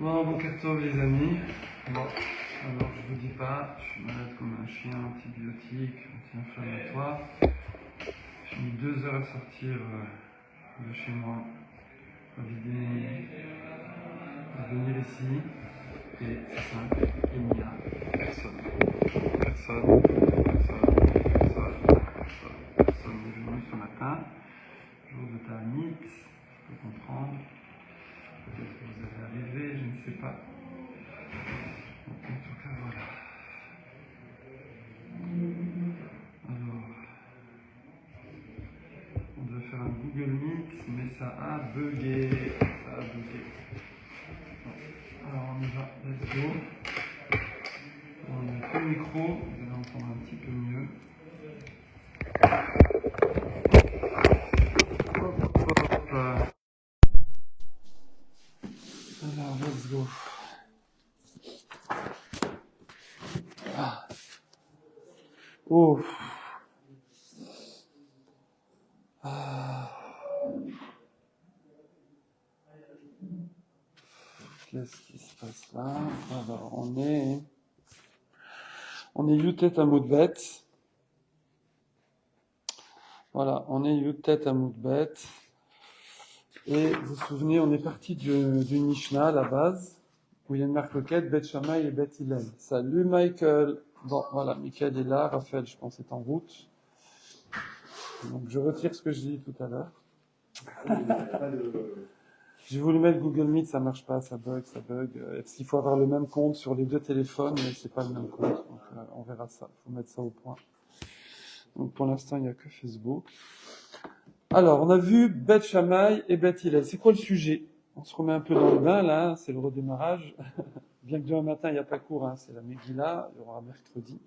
Bon, bon carton les amis. Bon, alors je vous dis pas, je suis malade comme un chien, antibiotique, anti-inflammatoire. J'ai mis 2 heures à sortir de chez moi, à venir ici. Et c'est simple, il n'y a personne. Personne. Il est venu ce matin, jour de Ta'anit, je peux comprendre. Peut-être que vous avez arrivé, je ne sais pas. En tout cas, voilà. Alors, on devait faire un Google Meet, mais ça a bugué. Alors, on y va, let's go. On a que le micro, vous allez entendre un petit peu mieux. Hop. Alors, let's go. Ouf. Qu'est-ce qui se passe là? Alors, on est Yutet Amoudbet. Voilà, on est Yutet Amoudbet. Et vous vous souvenez, on est parti d'une Mishnah à la base, où il y a une marque-quête, Bet Shammai et Bet Hillel. Salut Michael. Bon, voilà, Michael est là, Raphaël, je pense, est en route. Donc, je retire ce que je dis tout à l'heure. J'ai voulu mettre Google Meet, ça marche pas, ça bug. Parce qu'il faut avoir le même compte sur les deux téléphones, mais c'est pas le même compte. Donc, on verra ça. Il faut mettre ça au point. Donc, pour l'instant, il n'y a que Facebook. Alors, on a vu Bet Shammai et Bet Hillel. C'est quoi le sujet? On se remet un peu dans le bain, là. C'est le redémarrage. Bien que demain matin, il n'y a pas cours, hein. C'est la Megillah. Il y aura mercredi.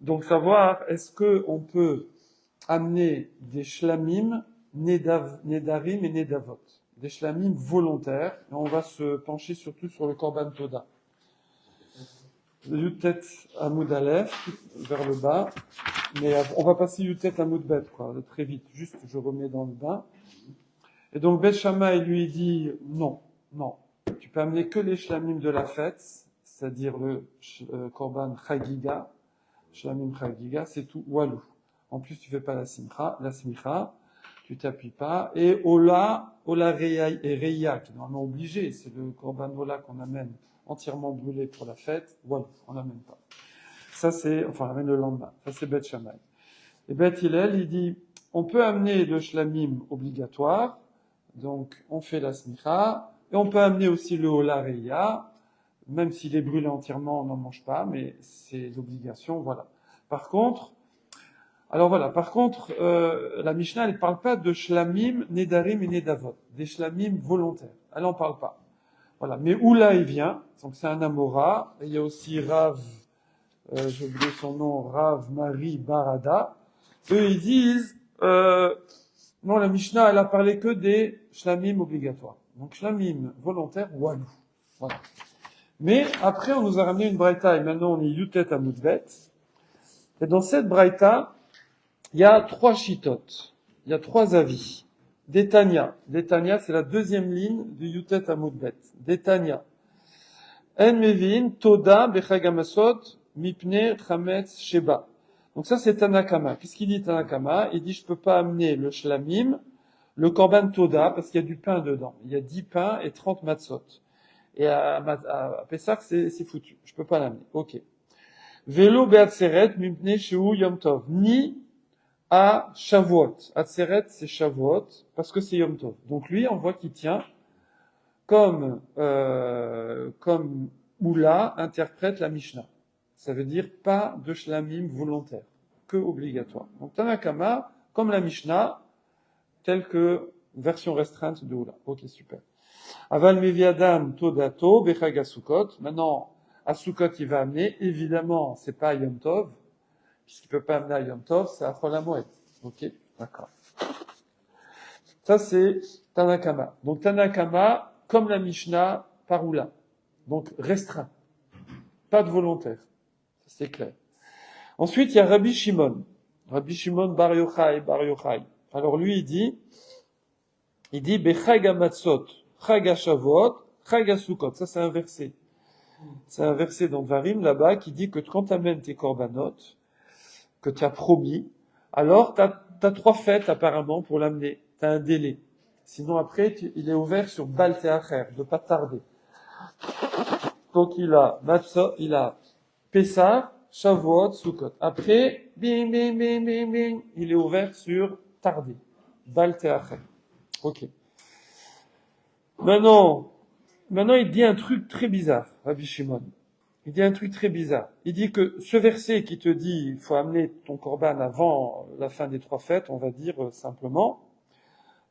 Donc, savoir, est-ce que on peut amener des shlamim, nedarim et nedavot? Des shlamim volontaires. Et on va se pencher surtout sur le Korban Toda. Yutet Amoud Aleph, vers le bas. Mais on va passer Yutet Amoud Bet, quoi, très vite. Juste, je remets dans le bain. Et donc, Bet Shammai lui dit, non. Tu peux amener que les shlamim de la fête, c'est-à-dire le Korban Chagiga, shlamim Chagiga, c'est tout, walou. En plus, tu fais pas la smicha, tu t'appuies pas. Et Ola Reya et Reya, qui est normalement obligé, c'est le Korban Ola qu'on amène entièrement brûlé pour la fête, walou, on l'amène pas. Ça c'est, on l'amène le lendemain. Ça c'est Bet Shammai. Et Bet Hillel, il dit, on peut amener le shlamim obligatoire, donc on fait la smicha, et on peut amener aussi le Ola Reya, même s'il est brûlé entièrement, on n'en mange pas, mais c'est l'obligation, voilà. Par contre, la Mishnah, elle ne parle pas de shlamim, nedarim et nedavot, des shlamim volontaires. Elle n'en parle pas. Voilà. Mais où là il vient, donc c'est un Amora, et il y a aussi Rav, j'ai oublié son nom, Rav Marie Barada. Eux, ils disent, non, la Mishnah, elle a parlé que des shlamim obligatoires. Donc, shlamim volontaires, walou. Voilà. Mais, après, on nous a ramené une braïta, et maintenant, on est Yutet Amoudbet. Et dans cette braïta, il y a 3 chitotes. Il y a 3 avis. Détania. Détania, c'est la deuxième ligne du Yutet Amoudbet. Détania. En mevin, toda, bechag hamasot, mipne, chametz, sheba. Donc ça, c'est Tanakama. Qu'est-ce qu'il dit Tanakama? Il dit, je peux pas amener le shlamim, le korban toda, parce qu'il y a du pain dedans. Il y a 10 pains et 30 matzot. Et à Pessah, c'est foutu. Je peux pas l'amener. Ok. Velo be'atzeret, mipne, sheu yom tov. Ni à Shavuot. Atzeret, c'est Shavuot, parce que c'est Yom Tov. Donc lui, on voit qu'il tient comme Oula interprète la Mishnah. Ça veut dire pas de shlamim volontaire, que obligatoire. Donc Tanakama, comme la Mishnah, telle que version restreinte de Oula. Ok, super. Aval meviadam todato bechag asukot. Maintenant, à Sukkot, il va amener, évidemment, c'est pas Yom Tov, puisqu'il peut pas amener à Yom Tov, c'est à Chol HaMoed. Ok, d'accord. Ça, c'est Tanakama. Donc Tanakama, comme la Mishnah, par Oula. Donc restreint. Pas de volontaire. C'est clair. Ensuite, il y a Rabbi Shimon. Rabbi Shimon Bar Yochai. Alors lui, il dit, Bechag HaMatzot, Chag HaShavuot, Chag HaSukkot, ça c'est un verset. C'est un verset dans Dvarim là-bas qui dit que quand tu amènes tes korbanot, que tu as promis, alors t'as 3 fêtes apparemment pour l'amener. T'as un délai. Sinon après, il est ouvert sur Bal Teacher, de pas tarder. Donc il a Matzot, il a Pessah, Shavuot, Sukkot. Après, bing, bing, bing, bing, bing, il est ouvert sur tarder. Bal Teacher. Ok. Maintenant, il dit un truc très bizarre, Rabbi Shimon. Il dit un truc très bizarre. Il dit que ce verset qui te dit il faut amener ton korban avant la fin des 3 fêtes, on va dire simplement.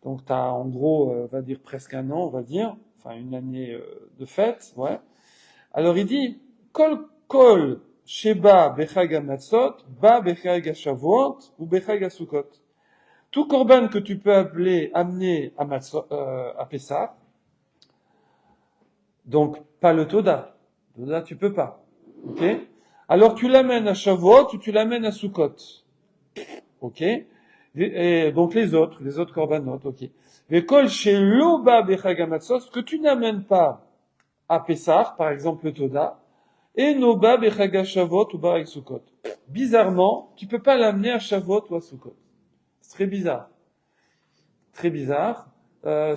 Donc tu as en gros, on va dire presque un an, on va dire, enfin une année de fête, ouais. Alors il dit kol sheba bechag hamatzot, ba bechag hashavuot ou bechag hasukot. Tout korban que tu peux amener à Pessah, donc pas le Toda. Toda tu peux pas. Ok? Alors tu l'amènes à Shavuot ou tu l'amènes à Sukkot. Ok? Et donc les autres korbanot, ok. Vekol shelo ba bechag hamatzot, ce que tu n'amènes pas à Pessah, par exemple le Toda, et Noba bechag hashavuot ou bechag Sukkot. Bizarrement, tu peux pas l'amener à Shavuot ou à Sukkot. C'est très bizarre. Très bizarre.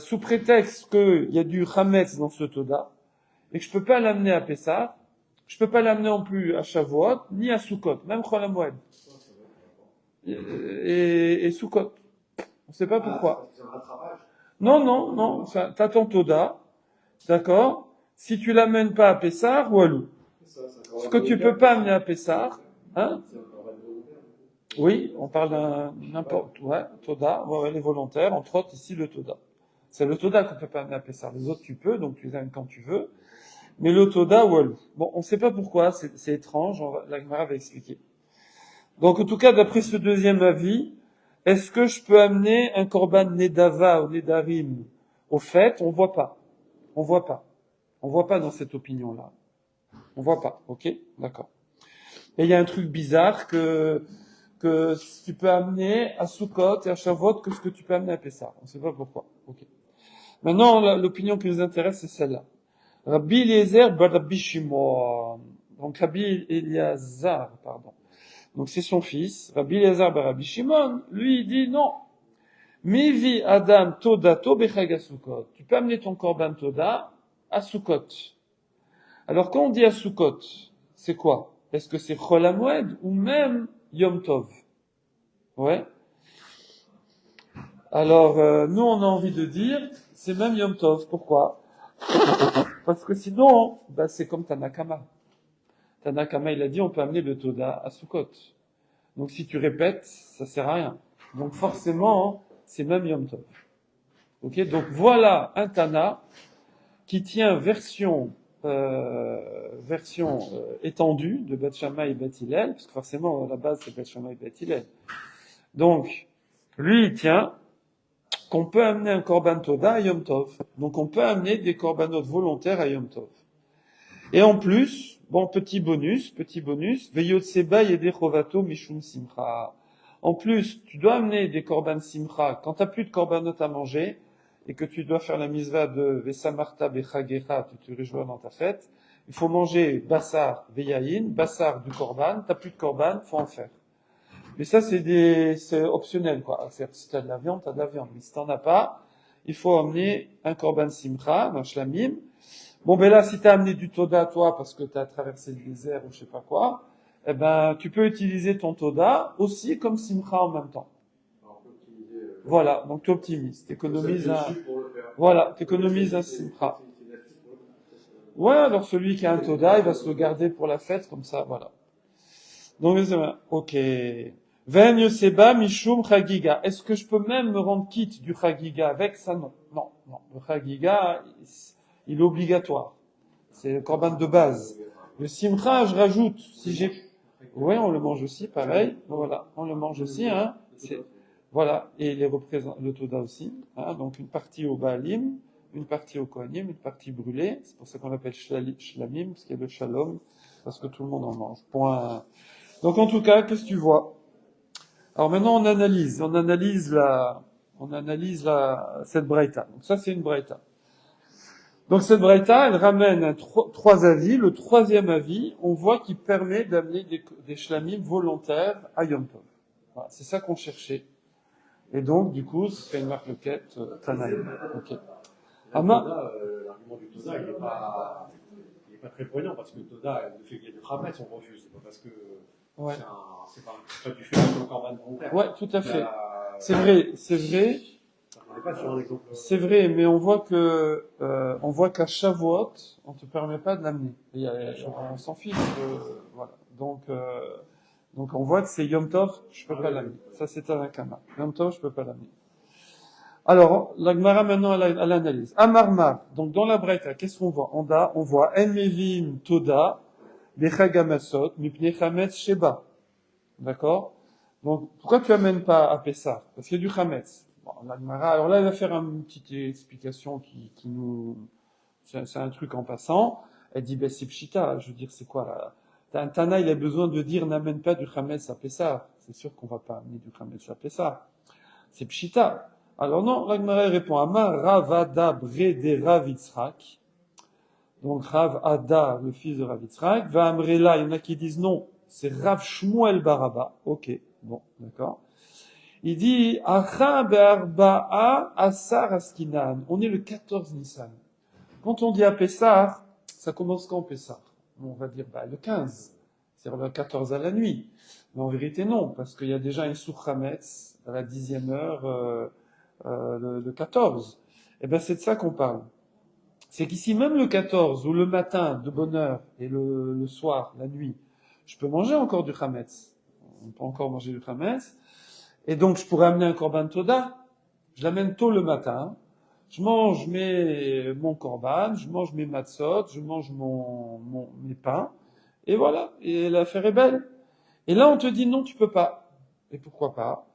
Sous prétexte qu'il y a du Hametz dans ce Toda, et que je peux pas l'amener à Pessah, je peux pas l'amener non plus à Shavuot, ni à Sukkot, même Chol HaMoed. Et Sukkot. On sait pas pourquoi. Non, t'as ton Toda, d'accord? Si tu l'amènes pas à Pessah, walou. Ce que tu peux pas amener à Pessah, hein? Oui, on parle d'un n'importe, ouais, Toda, ouais, les volontaires, entre autres ici le Toda. C'est le Toda qu'on peut pas amener à Pessah. Les autres tu peux, donc tu les amènes quand tu veux. Mais le Toda, walou. Bon, on sait pas pourquoi, c'est étrange, la Gemara va expliquer. Donc en tout cas, d'après ce deuxième avis, est-ce que je peux amener un korban Nedava ou Nedarim au fait? On voit pas. On voit pas dans cette opinion-là. On voit pas, ok? D'accord. Et il y a un truc bizarre que tu peux amener à Sukkot et à Shavuot que ce que tu peux amener à Pessah. On sait pas pourquoi. Ok. Maintenant, l'opinion qui nous intéresse, c'est celle-là. Rabbi Eliezer bar Rabbi Shimon. Donc Rabbi Eliezer, pardon. Donc c'est son fils, Rabbi Eliezer bar Rabbi Shimon. Lui, il dit non. Mivi Adam Todato bechag Sukkot. Tu peux amener ton korban Toda à Sukkot. Alors quand on dit à Sukkot, c'est quoi? Est-ce que c'est Chol HaMoed ou même Yom Tov? Ouais. Alors nous on a envie de dire c'est même Yom Tov. Pourquoi? Parce que sinon, c'est comme Tanakama. Tanakama il a dit on peut amener le Toda à Sukkot. Donc si tu répètes, ça sert à rien. Donc forcément, c'est même Yom Tov. Ok, donc voilà un Tana qui tient version étendue de Beth Shammai et Beth Hillel, parce que forcément, à la base, c'est Beth Shammai et Beth Hillel. Donc, lui, il tient qu'on peut amener un korban Toda à Yom Tov. Donc, on peut amener des korbanot volontaires à Yom Tov. Et en plus, bon, petit bonus, Veyotseba Yede Chovato Mishum Simcha. En plus, tu dois amener des korban Simcha quand t'as plus de korbanot à manger, et que tu dois faire la misva de Vesamarta Bechagecha, tu te réjouis dans ta fête, il faut manger Bassar Veyayin, Bassar du korban, t'as plus de korban, faut en faire. Mais ça, c'est optionnel, quoi. C'est-à-dire, si t'as de la viande, t'as de la viande. Mais si t'en as pas, il faut amener un korban simcha, un shlamim. Bon, là, si t'as amené du toda, toi, parce que t'as traversé le désert ou je sais pas quoi, tu peux utiliser ton toda aussi comme simcha en même temps. Voilà, donc tu optimises, t'économises un simcha. Ouais, alors celui qui a un toda, il va se le garder pour la fête, comme ça, voilà. Donc, ok. Ven Yoseba Mishum Chagiga. Est-ce que je peux même me rendre quitte du Chagiga avec ça? Non. Le Chagiga, il est obligatoire. C'est le korban de base. Le Simcha, je rajoute, ouais, on le mange aussi, pareil. Voilà, on le mange aussi, hein. Voilà, et les représente le Toda aussi, hein. Donc une partie au Baalim, une partie au Kohanim, une partie brûlée. C'est pour ça qu'on l'appelle Shlamim, parce qu'il y a le Shalom, parce que tout le monde en mange. Point. Donc en tout cas, qu'est-ce que tu vois? Alors maintenant on analyse cette braïta. Donc ça c'est une braïta. Donc cette braïta, elle ramène trois avis. Le troisième avis, on voit qu'il permet d'amener des shlamim volontaires à Yom Tov. Voilà, c'est ça qu'on cherchait. Et donc, du coup, c'est une marque loquette Tanaïm. Ok. L'argument du Toda, il n'est pas très poignant, parce que le Toda, le fait qu'il y ait du Hametz, on refuse. C'est pas parce que c'est pas du fait de corban volontaire. Ouais, tout à fait. C'est vrai. On n'est pas sur un exemple. C'est vrai, mais on voit qu'à Shavuot, on te permet pas de l'amener. On s'en fiche. Voilà. Donc on voit que c'est Yom Tov, je peux pas l'amener. Ça c'est Tanakama. Yom Tov, je peux pas l'amener. Alors, la Gemara maintenant à l'analyse. Amarmar, donc dans la Braïta, qu'est-ce qu'on voit? On voit En Mevin Toda, Bechagamasot, Mipne Chametz Sheba. D'accord? Donc, pourquoi tu amènes pas à Pessah? Parce qu'il y a du Chametz. Bon, la Gemara, alors là, elle va faire une petite explication qui nous, c'est un truc en passant. Elle dit, ben, c'est Pshita. Je veux dire, c'est quoi, là? Un Tana, il a besoin de dire, n'amène pas du Chametz à Pessah. C'est sûr qu'on va pas amener du Chametz à Pessah. C'est Pshita. Alors non, la Gemara répond, Amar Rav Ada Bre de Rav Yitzhak. Donc Rav Ada, le fils de Rav Yitzhak. Va Amrela, il y en a qui disent non, c'est Rav Shmuel Baraba. Ok, bon, d'accord. Il dit, Acha be'arba'a asar askinan. On est le 14 Nissan. Quand on dit à Pessah, ça commence quand Pessah? On va dire, le 15. C'est-à-dire le 14 à la nuit. Mais en vérité, non, parce qu'il y a déjà un Sour Hametz à la 10e heure, le 14. Eh ben, c'est de ça qu'on parle. C'est qu'ici, même le 14, ou le matin, de bonne heure, et le soir, la nuit, je peux manger encore du Hametz. On peut encore manger du Hametz. Et donc, je pourrais amener un Korban Toda. Je l'amène tôt le matin. Je mange mon Korban, je mange mes matzot, je mange mes pains. Et voilà. Et l'affaire est belle. Et là, on te dit non, tu peux pas. Et pourquoi pas?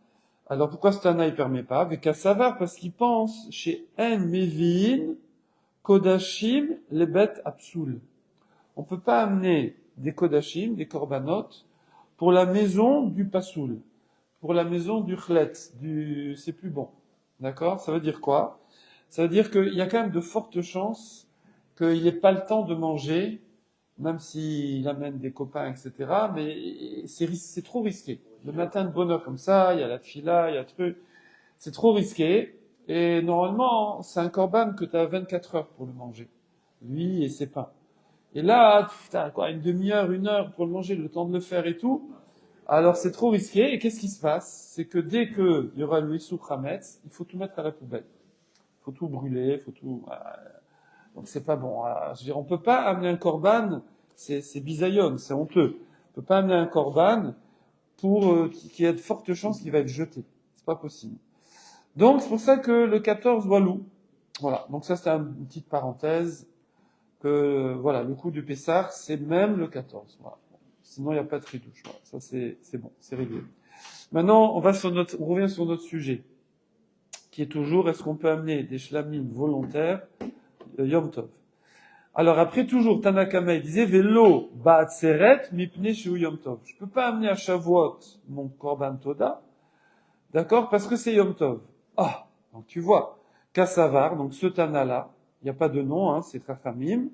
Alors, pourquoi ce Tana, il permet pas? Avec Savar, parce qu'il pense chez En Mevin, Kodashim, les bêtes Absoul. On peut pas amener des Kodashim, des Korbanot, pour la maison du Pasoul. Pour la maison du Chlet, c'est plus bon. D'accord? Ça veut dire quoi? Ça veut dire qu'il y a quand même de fortes chances qu'il n'ait pas le temps de manger, même s'il amène des copains, etc. Mais c'est trop risqué. Le matin de bonne heure comme ça, il y a la tfila, il y a truc. C'est trop risqué. Et normalement, c'est un korban que tu as 24 heures pour le manger. Lui et ses pains. Et là, t'as quoi, une demi-heure, une heure pour le manger, le temps de le faire et tout. Alors c'est trop risqué, et qu'est-ce qui se passe? C'est que dès qu'il y aura le Issou Hametz, il faut tout mettre à la poubelle. Il faut tout brûler, il faut tout... Donc c'est pas bon. Je veux dire, on peut pas amener un korban, c'est bisaïon, c'est honteux. On peut pas amener un korban pour qui a de fortes chances qu'il va être jeté. C'est pas possible. Donc c'est pour ça que le 14 Walou. Voilà, donc ça c'est une petite parenthèse, que voilà, le coup du Pessah, c'est même le 14. Voilà. Sinon, il n'y a pas de tridouche. Voilà. Ça, c'est bon, c'est réglé. Maintenant, on revient sur notre sujet, qui est toujours, est-ce qu'on peut amener des shlamim volontaires, Yom Tov? Alors, après, toujours, Tanakama, il disait, Velo ba'atseret mipne shu Yom Tov. Je peux pas amener à Shavuot mon Korban Toda, d'accord, parce que c'est Yom Tov. Ah, donc tu vois, Kassavar, donc ce Tana-là, il n'y a pas de nom, hein, c'est Chachamim,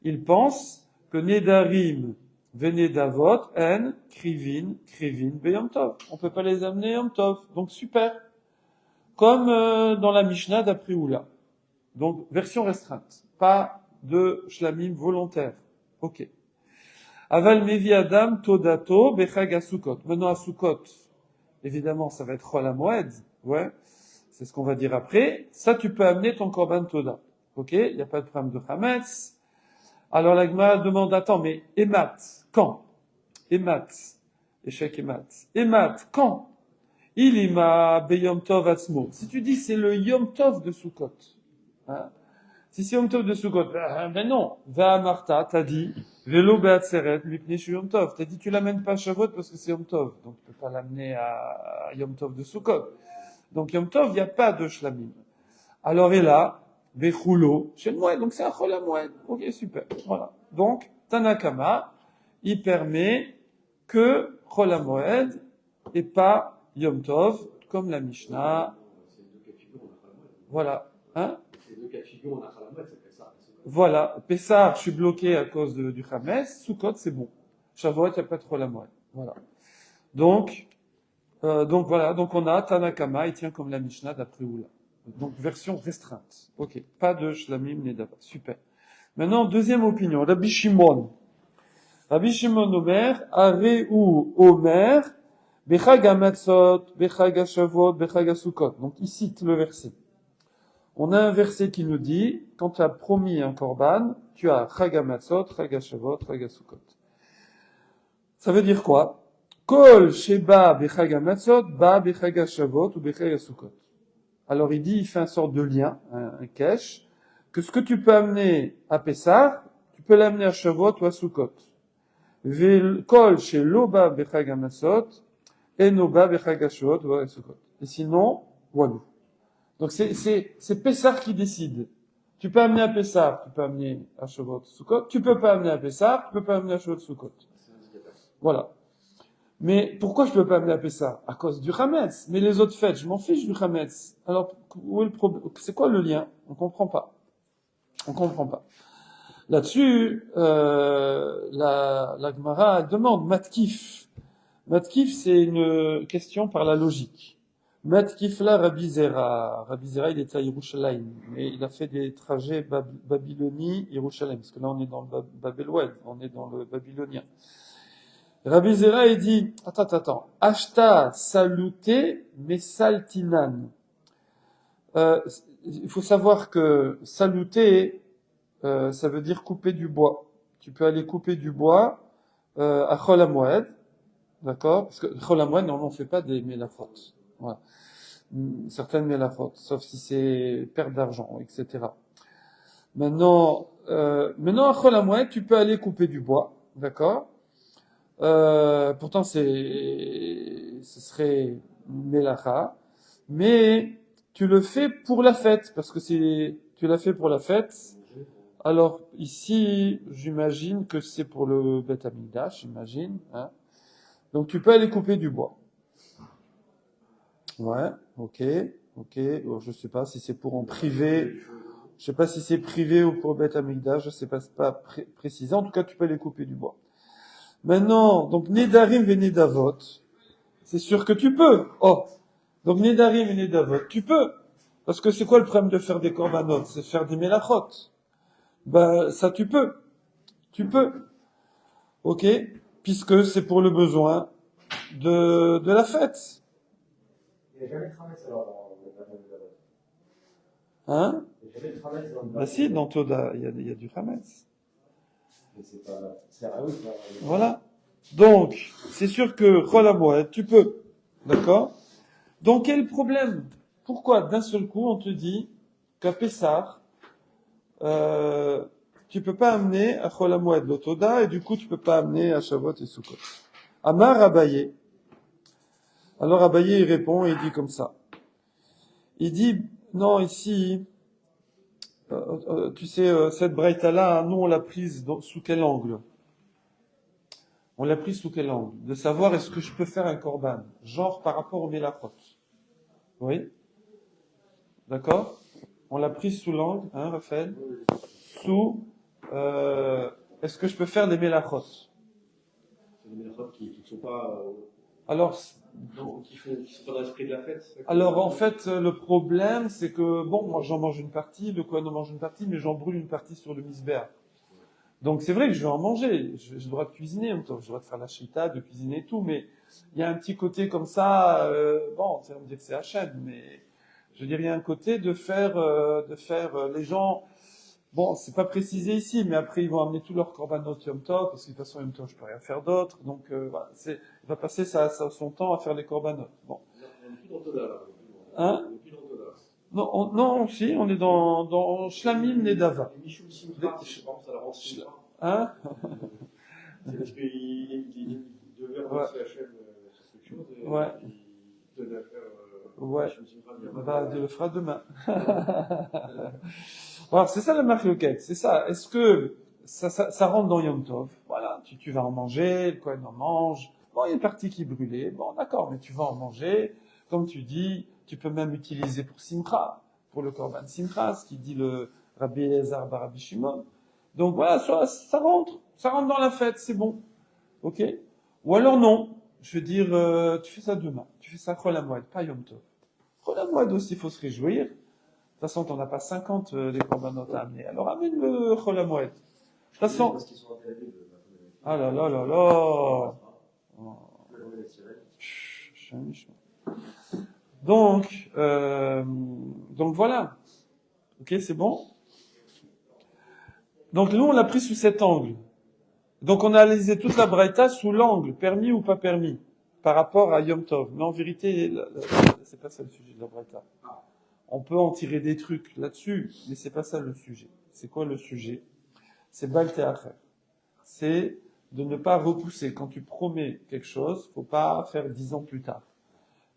il pense que Nedarim, Venedavot, En, Krivin, Beyom Tov. On peut pas les amener Yom Tov. Donc super. Comme dans la Mishnah d'après Oula. Donc version restreinte. Pas de shlamim volontaire. Ok. Aval Mevi Adam, Todato, Bechag Asukot. Maintenant à Sukot, évidemment ça va être Chol HaMoed. Ouais. C'est ce qu'on va dire après. Ça tu peux amener ton Korban Toda. Ok. Il n'y a pas de problème de Hametz. Alors la Gemara demande, attends, mais Emat, quand? Emat, échec Emat. Emat, quand? Ilima beyom tov atzmo. Si tu dis c'est le Yom Tov de Sukkot, hein? Si c'est Yom Tov de Sukkot, ben non. Va à Martha, t'as dit, velo beatzeret, mipne shu Yom Tov. T'as dit tu l'amènes pas à Shavuot parce que c'est Yom Tov. Donc tu peux pas l'amener à Yom Tov de Sukkot. Donc Yom Tov, il n'y a pas de shlamim. Alors et là, Bechulo, chez le Moed, donc c'est un Chol HaMoed. Ok, super. Voilà. Donc, Tanakama, il permet que Chol HaMoed et pas Yom Tov, comme la Mishnah. C'est deux cas de figure, on a pas la moelle. Voilà. Hein? C'est deux cas de figure, on a pas la moelle, c'est ça. Voilà, Pessah, je suis bloqué à cause du Hametz, Sukkot, c'est bon. Shavuot, il n'y a pas trop la moelle. Voilà. Donc voilà, donc on a Tanakama, il tient comme la Mishnah d'après Oula. Donc version restreinte. Ok, pas de Shlamim Nedava. Super. Maintenant, deuxième opinion, Rabbi Shimon. Rabbi Shimon Omer, Areu Omer, Bechag HaMatzot, Bechag HaShavuot, Bechag HaSukkot. Donc il cite le verset. On a un verset qui nous dit, quand tu as promis un korban, tu as Chag HaMatzot, Chag HaShavuot, Chag HaSukkot. Ça veut dire quoi? Kol sheba bechag hamatzot, ba bechag hashavot ou bechag hasukot. Alors il fait une sorte de lien, un cache, que ce que tu peux amener à Pessah, tu peux l'amener à Shavuot ou à Sukkot. Kol shelo ba bechag hamatzot, eno ba bechag hashavot ou à Sukkot. Et sinon, walou. Donc c'est Pessah qui décide. Tu peux amener à Pessah, tu peux amener à Shavuot, Sukkot. Tu peux pas amener à Pessah, tu peux pas amener à Shavuot, Sukkot. Voilà. Mais pourquoi je ne peux pas amener à Pessah? À cause du Hametz. Mais les autres fêtes, je m'en fiche du Hametz. Alors, où est le problème? C'est quoi le lien? On comprend pas. On comprend pas. Là-dessus, la Gemara demande Matkif. Matkif, c'est une question par la logique. Matkif là, Rabbi Zera. Rabbi Zera, il était à Yerushalayim. Mais il a fait des trajets Babylonie-Yerushalayim. Parce que là, on est dans le Babelwed. On est dans le babylonien. Rabbi Zera, il dit, attends, Ashta saluté, mais saltinan. Il faut savoir que saluté, ça veut dire couper du bois. Tu peux aller couper du bois, à Chol HaMoed, d'accord? Parce que Chol HaMoed, normalement, on ne fait pas des mélachot. Voilà. Certaines mélachot, sauf si c'est perte d'argent, etc. Maintenant, à Chol HaMoed, tu peux aller couper du bois, d'accord? Pourtant ce serait melacha, mais tu le fais pour la fête, parce que tu l'as fait pour la fête. Alors ici, j'imagine que c'est pour le Beth Amikdash, j'imagine, hein. Donc tu peux aller couper du bois. Ouais, ok. Alors, je sais pas si c'est pour en privé. Je sais pas si c'est privé ou pour Beth Amikdash, je sais pas, c'est pas précisé. En tout cas, tu peux aller couper du bois. Maintenant, donc Nedarim et Nedavot, c'est sûr que tu peux. Oh, donc Nedarim et Nedavot, tu peux. Parce que c'est quoi le problème de faire des korbanot? C'est faire des melachot. Ben, ça tu peux. Tu peux. Ok? Puisque c'est pour le besoin de la fête. Il n'y a jamais de Hametz alors dans le Nedavot. Hein? Il n'y a jamais de Hametz dans le Bah si, dans Toda, il y a du Hametz. Mais c'est pas, c'est Raoult. Voilà. Donc, c'est sûr que Chol HaMoed, tu peux. D'accord? Donc, quel problème? Pourquoi d'un seul coup on te dit qu'à Pessah, tu peux pas amener à Chol HaMoed l'Otoda et du coup tu peux pas amener à Shavuot et Sukkot. Amar Abaye. Alors Abaye il répond et il dit comme ça. Il dit non ici, tu sais cette braïta là, nous on l'a prise sous quel angle? On l'a prise sous quel angle? De savoir est-ce que je peux faire un korban, genre par rapport au mélachot. Oui? D'accord? On l'a prise sous l'angle, hein, Raphaël? Sous, est-ce que je peux faire des mélachot? C'est des mélachot qui ne sont pas, alors, qui sont pas dans l'esprit de la fête. Alors, en fait, le problème, c'est que, bon, moi, j'en mange une partie, le Kohen en mange une partie, mais j'en brûle une partie sur le misbéach. Donc, c'est vrai que je vais en manger. J'ai le droit de cuisiner, en même temps, j'ai le droit de faire la shita, de cuisiner et tout, mais il y a un petit côté comme ça, bon, tu vas me dire que c'est Hachem, mais je veux dire, il y a un côté de faire les gens, bon, c'est pas précisé ici, mais après, ils vont amener tout leur korbanot Yom Tov, parce que de toute façon, Yom Tov, je peux rien faire d'autre, donc, voilà, il va passer son temps à faire les korbanot. Bon. On n'est plus dans Toda, là. Hein? On n'est plus dans Toda. Non, si, on est dans Shlamim Nedava. Et Mishum Simcha, je pense, ça la rend Simcha. Hein? C'est parce qu'il devait remercier Hachem sur quelque chose, et Ouais. il devait faire Ouais. Mishum Simcha. Bah, tu le feras demain. Alors, c'est ça la marloquette, c'est ça. Est-ce que ça rentre dans Yom Tov? Voilà, tu vas en manger, le Kohen en mange. Bon, il y a une partie qui est brûlée. Bon, d'accord, mais tu vas en manger. Comme tu dis, tu peux même utiliser pour Simcha, pour le Korban Simcha, ce qui dit le Rabbi Eliezer bar Rabbi Shimon. Donc voilà, ça rentre dans la fête, c'est bon. Ok? Ou alors non, je veux dire, tu fais ça demain, tu fais ça Chol HaMoed, pas Yom Tov. Chol HaMoed aussi, il faut se réjouir. De toute façon, t'en as pas 50 des corbanotes à amener. Alors amène le Chol HaMoed. De toute façon... Ah là là là là. Oh. Donc voilà. Ok, c'est bon. Donc nous, on l'a pris sous cet angle. Donc on a analysé toute la braïta sous l'angle permis ou pas permis par rapport à Yom Tov. Mais en vérité, c'est pas ça le sujet de la braïta. On peut en tirer des trucs là-dessus, mais c'est pas ça le sujet. C'est quoi le sujet? C'est Bal Te'acher. C'est de ne pas repousser. Quand tu promets quelque chose, faut pas faire 10 ans plus tard.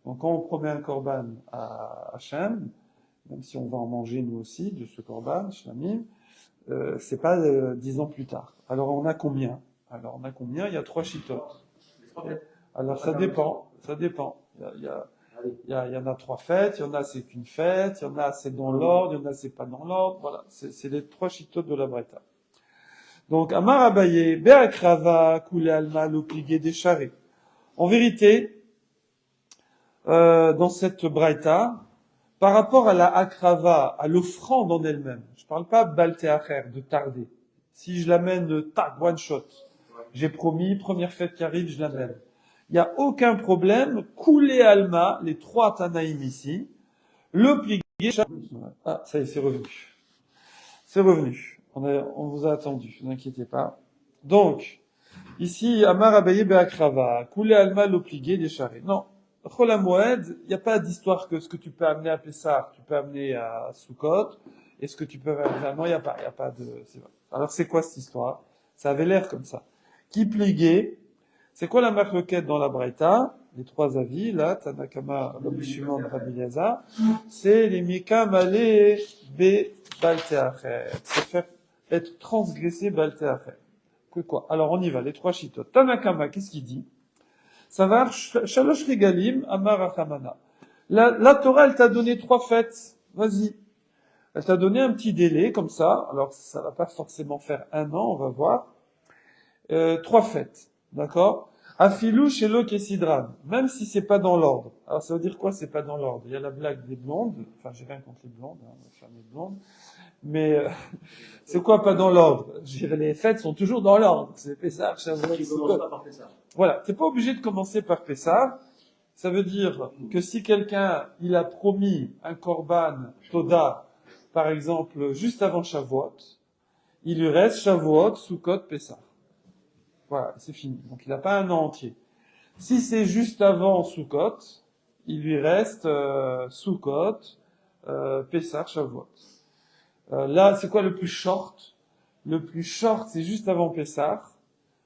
Donc quand on promet un korban à Hachem, même si on va en manger nous aussi de ce korban, shlamim, c'est pas 10 ans plus tard. Alors on a combien? Il y a 3 chitotes. Alors ça dépend. Il y en a 3 fêtes, il y en a c'est qu'une fête, il y en a c'est dans l'ordre, il y en a c'est pas dans l'ordre. Voilà, c'est les 3 chitotes de la braïta. Donc Amar Abaye, Be'akrava, Koulé Alma, l'obligué des charrets. En vérité, dans cette braïta, par rapport à la akrava, à l'offrande en elle-même, je parle pas baltéacher, de tarder. Si je l'amène tac, one shot, j'ai promis, première fête qui arrive, je l'amène. Il n'y a aucun problème. Koulé Alma, les 3 Tanaïm ici, l'obligé. Ah, ça y est, c'est revenu. C'est revenu. On vous a attendu, ne vous inquiétez pas. Donc, ici, Amar Abaye Be'akrava, Koulé Alma, l'obligé des charrets. Non. Chol HaMoed, il n'y a pas d'histoire que ce que tu peux amener à Pessah, tu peux amener à Sukkot, et ce que tu peux amener, non, il n'y a pas de, c'est vrai. Alors c'est quoi cette histoire? Ça avait l'air comme ça. Qui pliguait? C'est quoi la marloquette dans la Braïta? Les 3 avis, là, Tanakama, Rabbi Shimon, Rabbi Eliezer, c'est les Mikam Ale Be Balteacher. C'est faire être transgressé Balteacher. Que quoi? Alors on y va, les 3 chitotes. Tanakama, qu'est-ce qu'il dit? Savar Shalosh Regalim Amar Achamana. La Torah, elle t'a donné 3 fêtes. Vas-y. Elle t'a donné un petit délai, comme ça. Alors, ça va pas forcément faire 1 an, on va voir. 3 fêtes. D'accord? Afilou Shelo Kesidran. Même si c'est pas dans l'ordre. Alors, ça veut dire quoi, c'est pas dans l'ordre? Il y a la blague des blondes. Enfin, j'ai rien contre les blondes, hein, ma femme est blonde. Mais, c'est quoi pas dans l'ordre? Je dirais, les fêtes sont toujours dans l'ordre. C'est Pessah, Shavuot, Sukkot. Voilà, t'es pas obligé de commencer par Pessah. Ça veut dire que si quelqu'un, il a promis un korban Toda, par exemple, juste avant Shavuot, il lui reste Shavuot, Sukkot, Pessah. Voilà, c'est fini. Donc il n'a pas 1 an entier. Si c'est juste avant Sukkot, il lui reste Sukkot, Pessah, Shavuot. Là, c'est quoi le plus short? Le plus short, c'est juste avant Pessah.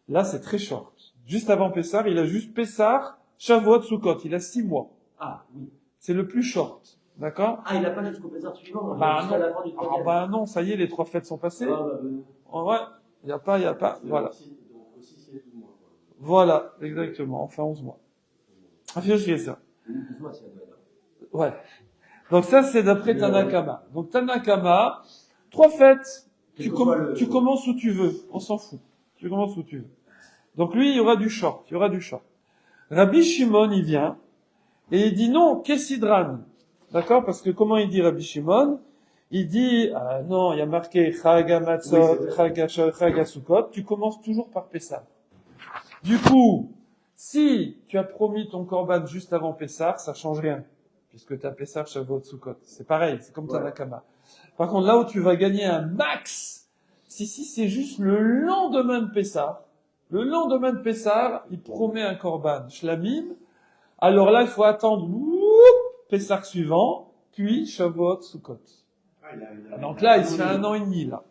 Là, c'est très short. Juste avant Pessah, il a juste Pessah, Shavuot, Sukkot. Il a 6 mois. Ah, oui. C'est le plus short. D'accord? Ah, il n'a pas jusqu'au Pessah suivant. Bah non, ça y est, les 3 fêtes sont passées. Ouais, il y a pas, voilà. Donc aussi, c'est 12 mois. Voilà, exactement, enfin 11 mois. Affiché ça. 12 mois, c'est Ouais. Donc ça, c'est d'après Tanakama. Donc Tanakama, 3 fêtes, tu commences où tu veux, on s'en fout. Tu commences où tu veux. Donc lui, il y aura du short. Rabbi Shimon, il vient, et il dit non, Kesidran. D'accord? Parce que comment il dit Rabbi Shimon? Il dit, non, il y a marqué Chaga Matzot, Chaga Sukkot, tu commences toujours par Pessah. Du coup, si tu as promis ton korban juste avant Pessah, ça change rien. Puisque tu as Pessah, Shavuot, Sukkot. C'est pareil, c'est comme Tanakama. Par contre, là où tu vas gagner un max, si c'est juste le lendemain de Pessah, il promet un korban, shlamim, alors là, il faut attendre, Pessah suivant, puis Shavuot, Sukkot. Donc là, il se fait 1 an et demi, là.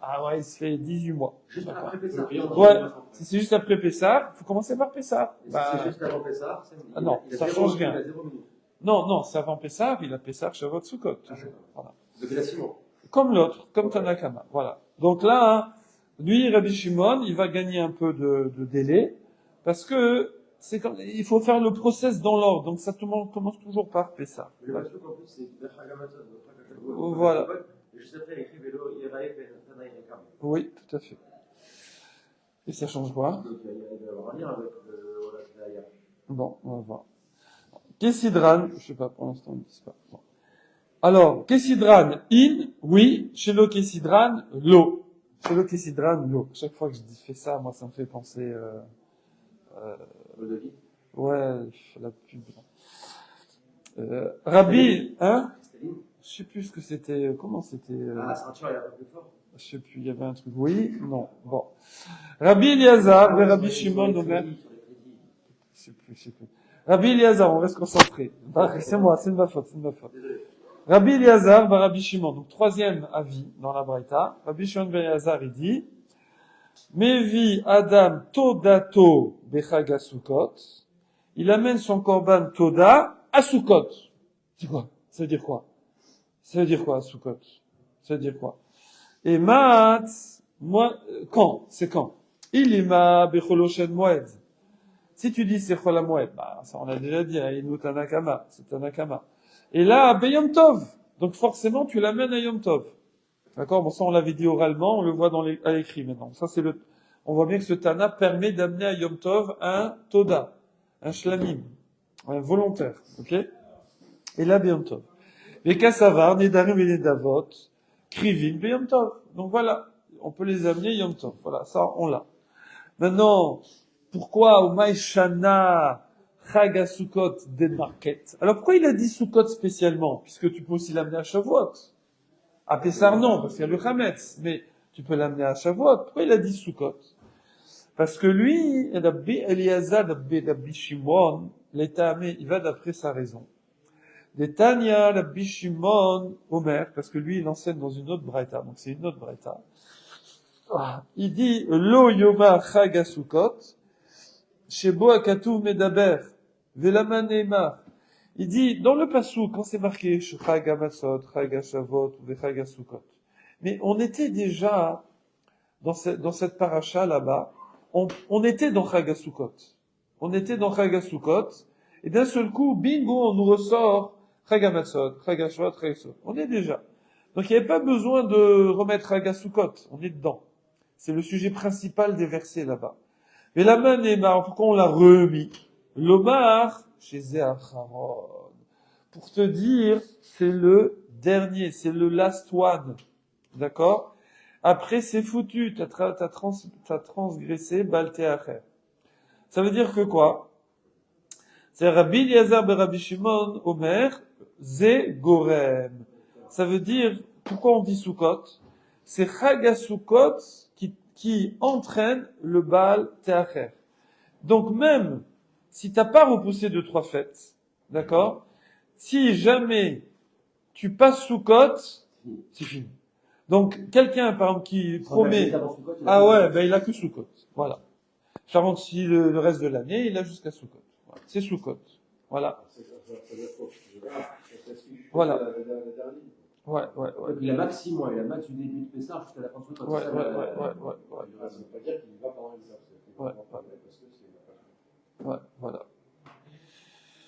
Ah ouais, il se fait 18 mois. Juste après Pessah. Ouais, si c'est juste après Pessah, il faut commencer par Pessah. Si c'est juste avant Pessah, non, ça change rien. Non, c'est avant Pessah, il a Pessah, Shavuot, Sukkot. Voilà. Donc il a 6 mois. Comme l'autre, comme Tanakama. Voilà. Donc là, lui, Rabbi Shimon, il va gagner un peu de délai, parce que il faut faire le process dans l'ordre. Donc ça commence toujours par Pessah. J'ai l'impression qu'en plus, c'est Voilà. Et juste après, il écrit Vélo, Iraïf et Tanaï Rekam. Oui, tout à fait. Et ça change quoi? Donc il doit y avoir un lien avec le Olaf. Bon, on va voir. Kessidran, je sais pas, pour l'instant, ils ne disent pas. Bon. Alors, Kessidran, in, oui. Chez le Kessidran, l'eau. Chez le Kessidran, l'eau. Chaque fois que je fais ça, moi, ça me fait penser, Le devis. ouais, la pub. Rabbi, hein? Staline. Je sais plus ce que c'était, comment c'était, Ah, ceinture, il est un peu plus fort. je sais plus, il y avait un truc. Oui, non, bon. Rabbi Eliezer, et Rabbi Shimon, Omer. Je sais plus. Rabbi Eliezer, on reste concentré. C'est moi, c'est de ma faute. Désolé. Rabbi Eliezer, Rabbi Shimon. Donc, troisième avis dans la Braïta. Rabbi Shimon ben Eliezer, il dit, Mevi Adam Todato Bechag Sukkot. Il amène son korban Toda à Sukkot. C'est quoi? Ça veut dire quoi? Ça veut dire quoi, Sukkot? Ça veut dire quoi? Et Maat, moi, quand? C'est quand? Ilima Becholoshen Moed. Si tu dis c'est Chol HaMoed, bah, ça on a déjà dit, Inu Tanakama, c'est Tanakama. Et là, Yom Tov. Donc forcément, tu l'amènes à Yom Tov. D'accord? Bon, ça on l'avait dit oralement, on le voit à l'écrit maintenant. Ça c'est on voit bien que ce Tana permet d'amener à Yom Tov un Toda, un Shlamim, un volontaire. Ok? Et là, Yom Tov. Les Kassavar, Nedarim et Nedavot, Krivim, Yom Tov. Donc voilà, on peut les amener Yom Tov. Voilà, ça on l'a. Maintenant, pourquoi Umay Shana Chag HaSukkot Denmarket? Alors pourquoi il a dit Sukkot spécialement? Puisque tu peux aussi l'amener à Shavuot. À Pessar non, parce qu'il y a le Hametz. Mais tu peux l'amener à Shavuot. Pourquoi il a dit Sukkot? Parce que lui, Rabbi Eliezer, Rabbi Shimon, l'étamé, il va d'après sa raison. Les Tanya, Rabbi Shimon, Omer, parce que lui, il enseigne dans une autre braïta. Donc c'est une autre braïta. Il dit, Lo Yoma Chag HaSukkot, Shebo Akatuv Medaber, Velama Neymar. Il dit, dans le passou, quand c'est marqué, Chag HaMatzot, Chag HaShavot, ou Chag HaSukkot. Mais on était déjà, dans cette paracha là-bas, on était dans Chag HaSukkot. On était dans Chag HaSukkot, et d'un seul coup, bingo, on nous ressort Chag HaMatzot, Chag HaShavot, Chag HaSukkot. On est déjà. Donc il n'y avait pas besoin de remettre Chag HaSukkot. On est dedans. C'est le sujet principal des versets là-bas. Mais la main Neymar, pourquoi on l'a remis? L'Omar, chez Zéacharon. Pour te dire, c'est le dernier, c'est le last one. D'accord? Après, c'est foutu, t'as transgressé, Baltéacher. Ça veut dire que quoi? C'est Rabbi Eliezer ben Rabbi Shimon, Omer, Zé Gorem. Ça veut dire, pourquoi on dit Sukkot? C'est Chag HaSukkot qui entraîne le Baal Teacher. Donc même si t'as pas repoussé 2-3 fêtes, d'accord? Si jamais tu passes Sukkot, c'est fini. Donc quelqu'un par exemple qui promet, ah ouais, ben il a que Sukkot, voilà. Par contre si le reste de l'année, il a jusqu'à Sukkot. Voilà. C'est Sukkot, voilà. Voilà. Ouais. Il a max 6 mois, il a max du début de Pessah jusqu'à la fin de Sukkot. Ouais. Ça ne veut pas dire qu'il va pendant les heures. Ouais, voilà.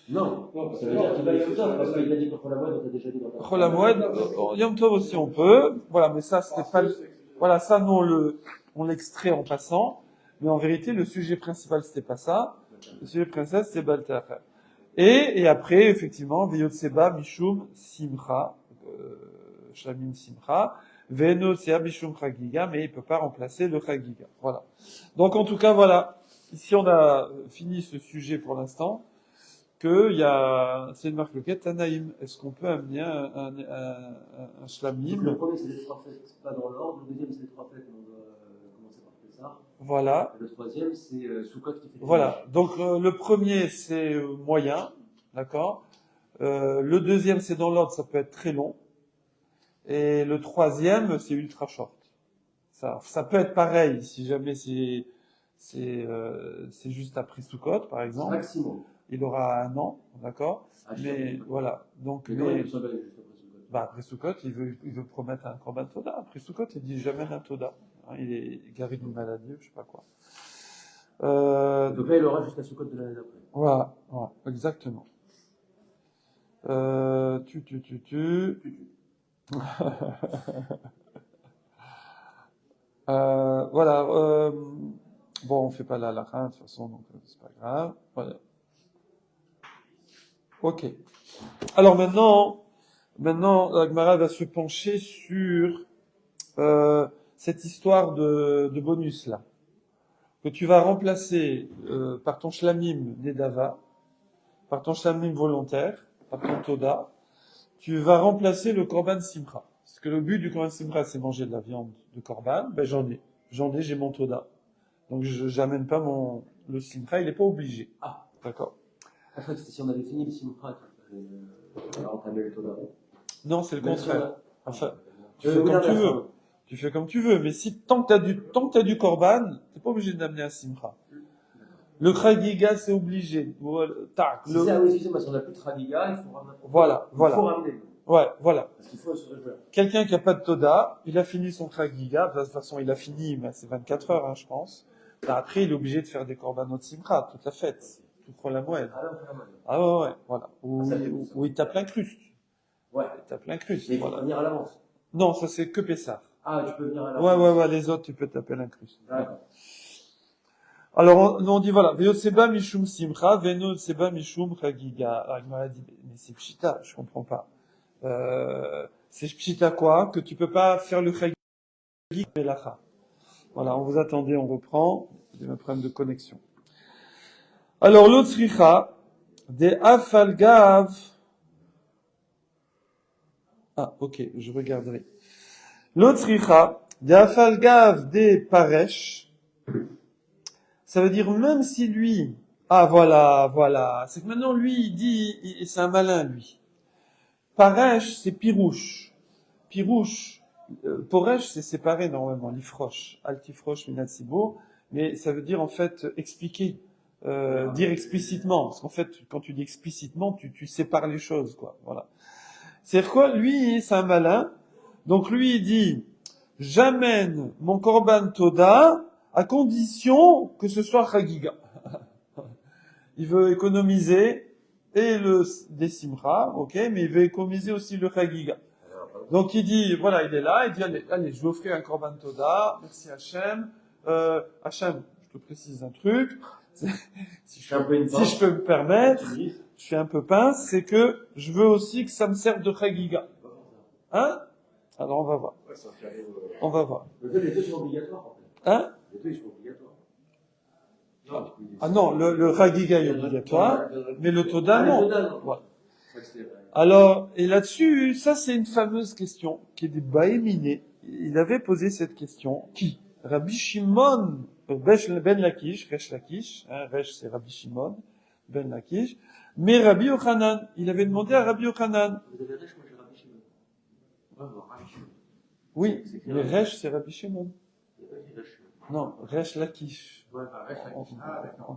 Non, ça veut dire qu'il va Yom Tov, parce qu'il a dit que Chol HaMoed, on a déjà dit dans Chol HaMoed, Yom Tov aussi on peut, voilà, mais ça c'était pas, voilà, ça nous on l'extrait en passant, mais en vérité le sujet principal c'était pas ça, le sujet principal c'était Baltéacher. Et après, effectivement, Veyotseba, Mishum, Simcha, Shlamim Simcha, Venotsea, Mishum Chagiga, mais il peut pas remplacer le Chagiga. Voilà. Donc, en tout cas, voilà. Ici, on a fini ce sujet pour l'instant, c'est une marque loquette, Tanaïm. Est-ce qu'on peut amener un Shlamim? Le premier, c'est les 3 fêtes, pas dans l'ordre. Le deuxième, c'est les 3 fêtes, on doit commencer par Pessah. Voilà. Le troisième, c'est Sukkot qui fait. Voilà. Donc, le premier, c'est moyen. D'accord? Le deuxième, c'est dans l'ordre, ça peut être très long. Et le troisième, c'est ultra short. Ça peut être pareil, si jamais c'est juste après Sukkot, par exemple. Maximum. Il aura 1 an, d'accord? Mais voilà. Donc, après Sukkot, il veut promettre un Korban Toda. Après Sukkot, il dit jamais un Toda. Hein, il est guéri d'une maladie, je sais pas quoi. Donc là, il aura jusqu'à Sukkot de l'année d'après. Voilà, exactement. Voilà. Bon, on fait pas la halakha de toute façon, donc c'est pas grave. Voilà. Ok. Alors maintenant, la Gemara va se pencher sur cette histoire de bonus là, que tu vas remplacer par ton shlamim nedava, par ton shlamim volontaire, par ton toda, tu vas remplacer le korban simcha. Parce que le but du korban simcha, c'est manger de la viande de korban. Ben j'ai mon toda. Donc j'amène pas le simcha, il est pas obligé. Ah, d'accord. Je crois que c'était si on avait fini le simcha, alors on le toda. Non, c'est le contraire. Enfin, tu oui, fais comme tu veux. Tu fais comme tu veux, mais si tant que t'as du korban, t'es pas obligé d'amener un simcha. Le Chagiga, c'est obligé. Tac. Si excusez-moi, si on n'a plus de Chagiga, il faut ramener. Voilà. Il faut ramener. Ouais, voilà. Parce qu'il faut se réjouir. Quelqu'un qui a pas de Toda, il a fini son Chagiga. De toute façon, il a fini, mais c'est 24 heures, hein, je pense. Après, il est obligé de faire des korbanot simcha, toute la fête. Tout prend la moelle. Ah ouais, voilà. Ou il tape l'incruste. Ouais. Il tape l'incruste. Mais il faut venir à l'avance. Non, ça c'est que Pessah. Ah, tu peux venir à l'avance. Ouais, les autres, tu peux taper l'incruste. D'accord. Alors, on dit voilà, Veoseba Mishum Simcha, Veno Seba Mishum Chagiga. Agmara dit, mais c'est Pshita, je comprends pas. C'est Pshita quoi? Que tu peux pas faire le Chagiga Belacha. Voilà, on vous attendait, on reprend. Il y a un problème de connexion. Alors, l'Otsricha, des Afalgav. Ah, ok, je regarderai. L'Otsricha, des Afalgav des Paresh. Ça veut dire même si lui, voilà, c'est que maintenant lui il dit, c'est un malin lui. Paresh c'est pirouche, poresh c'est séparé normalement, l'ifroche, altifroche minatsibo, mais ça veut dire en fait expliquer, dire explicitement, parce qu'en fait quand tu dis explicitement, tu sépares les choses quoi, voilà. C'est quoi lui c'est un malin, donc lui il dit, j'amène mon korban toda à condition que ce soit Chagiga. Il veut économiser et des simcha, ok, mais il veut économiser aussi le Chagiga. Donc il dit, voilà, il est là, il dit, allez, je vais offrir un korban toda, merci Hachem. Hachem, je te précise un truc, si je peux me permettre, je suis un peu pince, c'est que je veux aussi que ça me serve de Chagiga. Hein? Alors on va voir. On va voir. Les deux sont obligatoires. Hein? Les deux sont obligatoires. Ah non, le Chagiga est obligatoire, mais le Toda non. Voilà. Alors, et là-dessus, ça c'est une fameuse question qui est des Baéminés. Il avait posé cette question. Qui? Rabbi Shimon ben Lakish, Resh Lakish, hein, Resh c'est Rabbi Shimon ben Lakish, mais Rabbi Yochanan. Il avait demandé à Rabbi Yochanan. Vous avez Resh, moi j'ai Rabbi Shimon. Rabbi Shimon. Oui, mais Resh c'est Rabbi Shimon. Non, Resh Lakish. Ouais, Resh Lakish.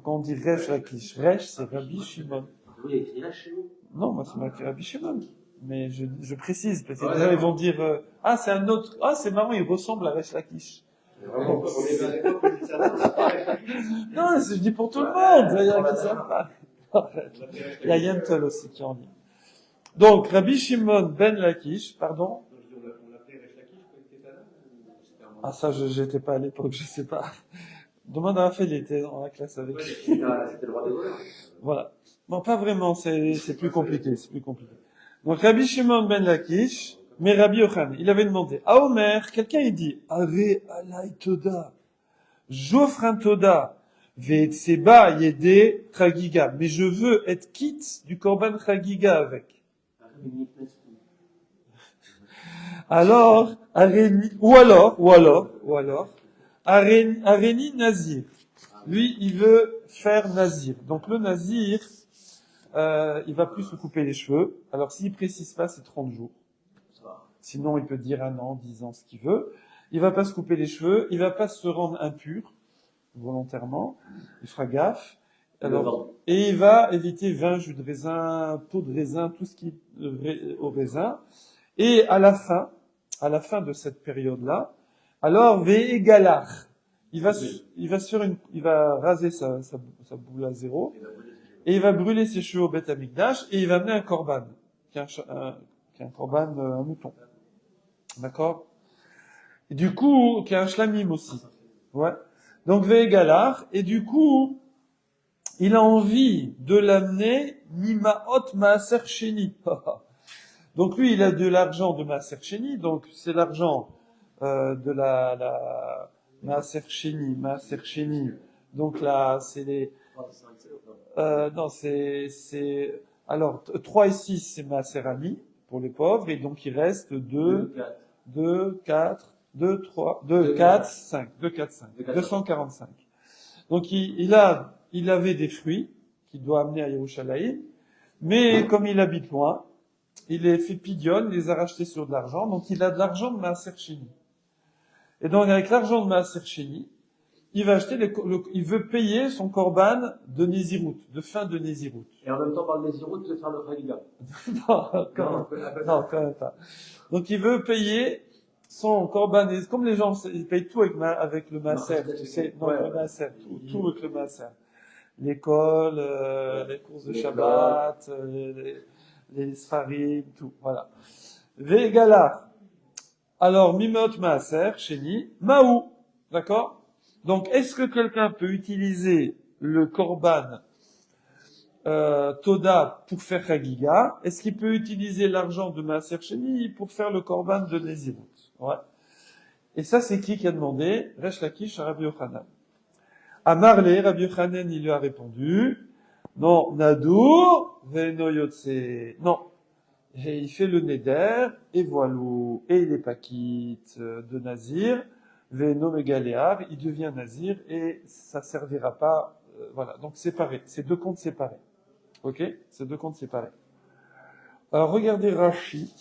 Quand on dit Resh Lakish, Resh c'est Rabbi Shimon. Oui, il y a écrit Resh chez nous. Non, moi c'est marqué Rabbi Shimon. Mais je précise, parce que là ils vont dire c'est un autre. Ah, c'est marrant, il ressemble à Resh Lakish. Non, je dis pour tout le monde. Il y a qui savent pas. Il y a Yentol aussi qui en dit. Donc, Rabbi Shimon ben Lakish, pardon. Ah, ça, j'étais pas à l'époque, je sais pas. Demande à Raphaël, il était dans la classe avec. C'était le roi des voleurs. Voilà. Non, pas vraiment, c'est plus compliqué, Donc, Rabbi Shimon ben Lakish, mais Rabbi Yochanan, il avait demandé, à Omer, quelqu'un il dit, Ave alay toda, j'offre un toda, ve'etseba yede chagiga, mais je veux être quitte du korban chagiga avec. Alors, ou alors, Areni Nazir. Lui, il veut faire Nazir. Donc le Nazir, il va plus se couper les cheveux. Alors s'il précise pas, c'est 30 jours. Sinon, il peut dire 1 an, 10 ans, ce qu'il veut. Il va pas se couper les cheveux, il va pas se rendre impur, volontairement. Il fera gaffe. Alors, et il va éviter vin, jus de raisin, peau de raisin, tout ce qui est au raisin. Et à la fin de cette période-là, alors, Ve'egalar, il va raser sa boule à zéro, et il va brûler ses cheveux au Beth Amikdash, et il va amener un korban, qui est un korban, un mouton. D'accord? Et du coup, qui est un shlamim aussi. Ouais. Donc, ve'egalar. Et du coup, il a envie de l'amener Mimaot Maaser Sheni. Donc lui, il a de l'argent de Maaser Sheni, donc c'est l'argent de la Maaser Sheni. Donc là, c'est les... non, alors, 3 et 6, c'est Maaser Ami, pour les pauvres, et donc il reste 2, 4, 5, 245. Donc il avait des fruits qu'il doit amener à Yerushalayim, mais comme il habite loin, il les fait pidionne, il les a rachetés sur de l'argent, donc il a de l'argent de Maaser Sheni. Et donc avec l'argent de Maaser Sheni, il va acheter il veut payer son korban de Nézirut, de fin de Nézirut. Et en même temps, par le Nézirut, de faire le Chagiga. Non, quand même pas. Donc il veut payer son korban, comme les gens, ils payent tout avec le Maaser, tu sais, le Maaser, tout avec le Maaser. L'école, les courses de Shabbat, les Sfarim, tout, voilà. Ve'egala. Alors, Mimot Maaser, Sheni, Maou. D'accord? Donc, est-ce que quelqu'un peut utiliser le korban Toda pour faire Chagiga? Est-ce qu'il peut utiliser l'argent de Maaser Sheni pour faire le korban de Nézirut? Ouais. Et ça, c'est qui a demandé? Resh Lakish à Rabbi Yochanan. Amarle, Rabbi Yochanan, il lui a répondu, non, Nadour, Veno Yotse. Non. Et il fait le Neder, et voilà, et il est pas quitte de Nazir, Veno Megaléar, il devient Nazir, et ça servira pas, voilà. Donc séparé. C'est 2 comptes séparés. Ok? C'est 2 comptes séparés. Alors, regardez Rashi.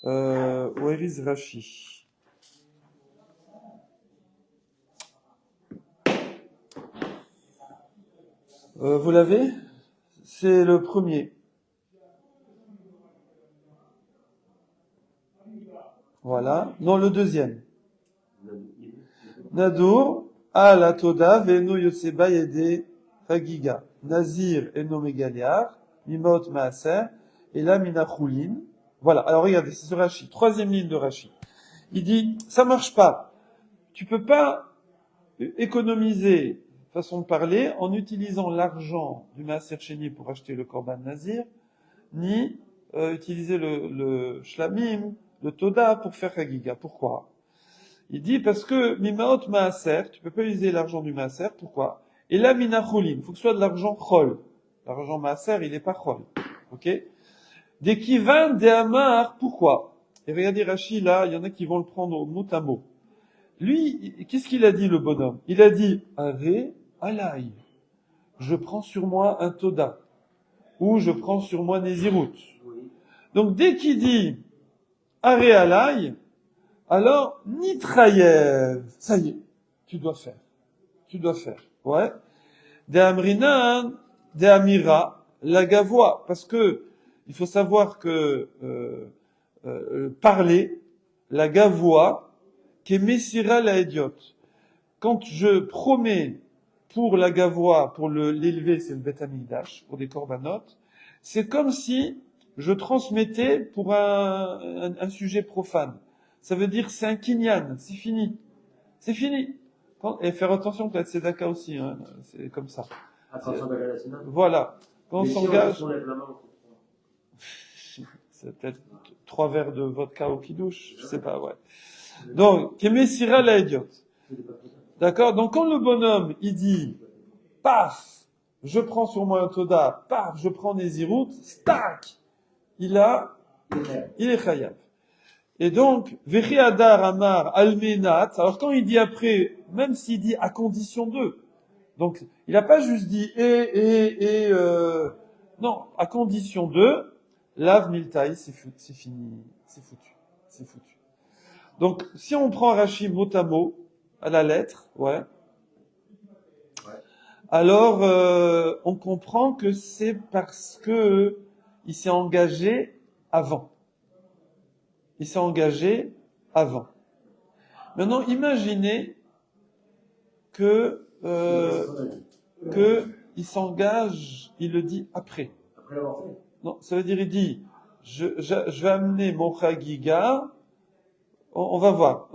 Where is Rashi? Vous l'avez? C'est le premier. Voilà. Non, le deuxième. Nadour, la Toda, Veno Yoseba Yede Hagiga. Nazir Eno Megaliar, Mimot Maaser, et là Minachulin. Voilà. Alors regardez, c'est ce Rashi. 3e ligne de Rashi. Il dit, ça marche pas. Tu peux pas économiser, façon de parler, en utilisant l'argent du Maaser Sheni pour acheter le Korban Nazir, ni utiliser le Shlamim, le Toda pour faire Chagiga. Pourquoi? Il dit parce que Mimaot Maaser, tu peux pas utiliser l'argent du Maaser. Pourquoi? Et là Minachulin, il faut que ce soit de l'argent Chol. L'argent Maaser, il est pas Chol. Ok? Des Kivan, des Amar, pourquoi? Et regardez Rashi, là, il y en a qui vont le prendre au mot à mot. Lui, qu'est-ce qu'il a dit, le bonhomme? Il a dit, Aré, Alaï. Je prends sur moi un Toda. Ou je prends sur moi Nézirut. Donc, dès qu'il dit, Aré, Alaï, alors, Nitrayev. Ça y est. Tu dois faire. Ouais. De Amrinan, de Amira, la gavoie. Parce que, il faut savoir que, parler, la gavoie, qui est Messira la idiote. Quand je promets pour la gavoie, pour l'élever, c'est le Beth Amikdash, pour des corbanotes, c'est comme si je transmettais pour un sujet profane. Ça veut dire c'est un kinyan, c'est fini. C'est fini. Et faire attention que la tzedaka aussi, hein, c'est comme ça. Attention à la Sénat. Voilà. Quand on s'engage... Si on lève la main, c'est peut-être 3 verres de vodka au kidouche, je sais pas, ouais. Donc, Kemessira la idiote. D'accord? Donc, quand le bonhomme, il dit, paf, je prends sur moi un Toda, paf, je prends Nézirut, stack, il est chayav. Et donc, Vechi Adar Amar Almenat, alors quand il dit après, même s'il dit à condition de, donc, il n'a pas juste dit non, à condition de, Lav Miltaï, c'est fini, c'est foutu. Donc, si on prend Rashi mot à mot, à la lettre, ouais. Alors, on comprend que c'est parce que il s'est engagé avant. Maintenant, imaginez que il s'engage, il le dit après. Après l'avoir fait. Non, ça veut dire il dit je vais amener mon chagiga. On va voir.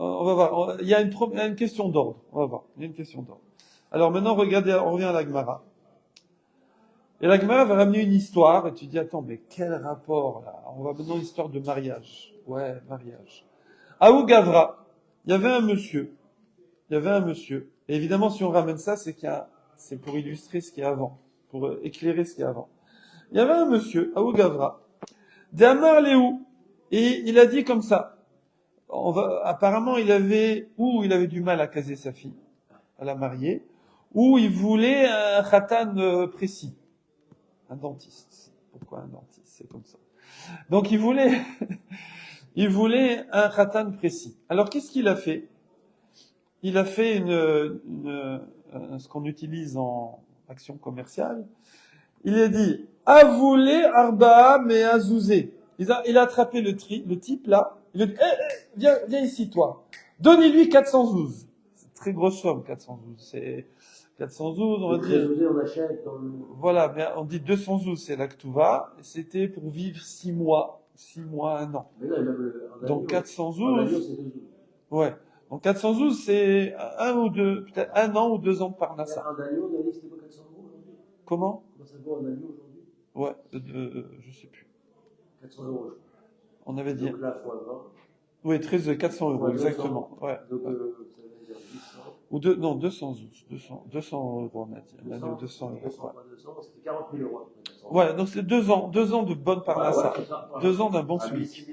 Il y a une question d'ordre. On va voir. Il y a une question d'ordre. Alors maintenant, regardez, on revient à la Gemara. Et la Gemara va ramener une histoire, et tu dis, attends, mais quel rapport, là? On va maintenant une histoire de mariage. Ouais, mariage. À Ougavra, il y avait un monsieur. Et évidemment, si on ramène ça, c'est pour illustrer ce qu'il y a avant. Pour éclairer ce qu'il y a avant. Il y avait un monsieur, à Ougavra, d'Amar Léou. Et il a dit comme ça. Apparemment, il avait du mal à caser sa fille, à la marier, ou il voulait un khatan précis. Un dentiste. Pourquoi un dentiste? C'est comme ça. Donc il voulait un khatan précis. Alors qu'est-ce qu'il a fait? Il a fait ce qu'on utilise en action commerciale. Il a dit, Avoulé arba'a mais azouzé. Il a attrapé le type là. Il a dit, viens ici toi. Donnez-lui 412. C'est une très grosse somme, 412. C'est 412, on va dire. On achète dans le... Voilà, mais on dit 212, c'est la Ktuva. C'était pour vivre 6 mois, 1 an. Mais là, même donc 412. Ouais. Donc 412, c'est 1 ou 2, peut-être 1 an ou 2 ans de Parnassa. Un agneau, on a dit c'était pas 400 euros aujourd'hui. Comment? Comment ça vaut un agneau aujourd'hui? Ouais, je sais plus. 400 euros, je crois. On avait dit. Donc là, fois 20. Oui, 400 euros, exactement. Ouais. Donc, ouais. ça veut dire 800. Ou 200 euros, on a dit. On a dit 200 euros. 200 fois 200, c'était 40 000 euros. Ouais, donc c'est 2 ans de bonne Parnassa. 2 ans d'un bon SMIC.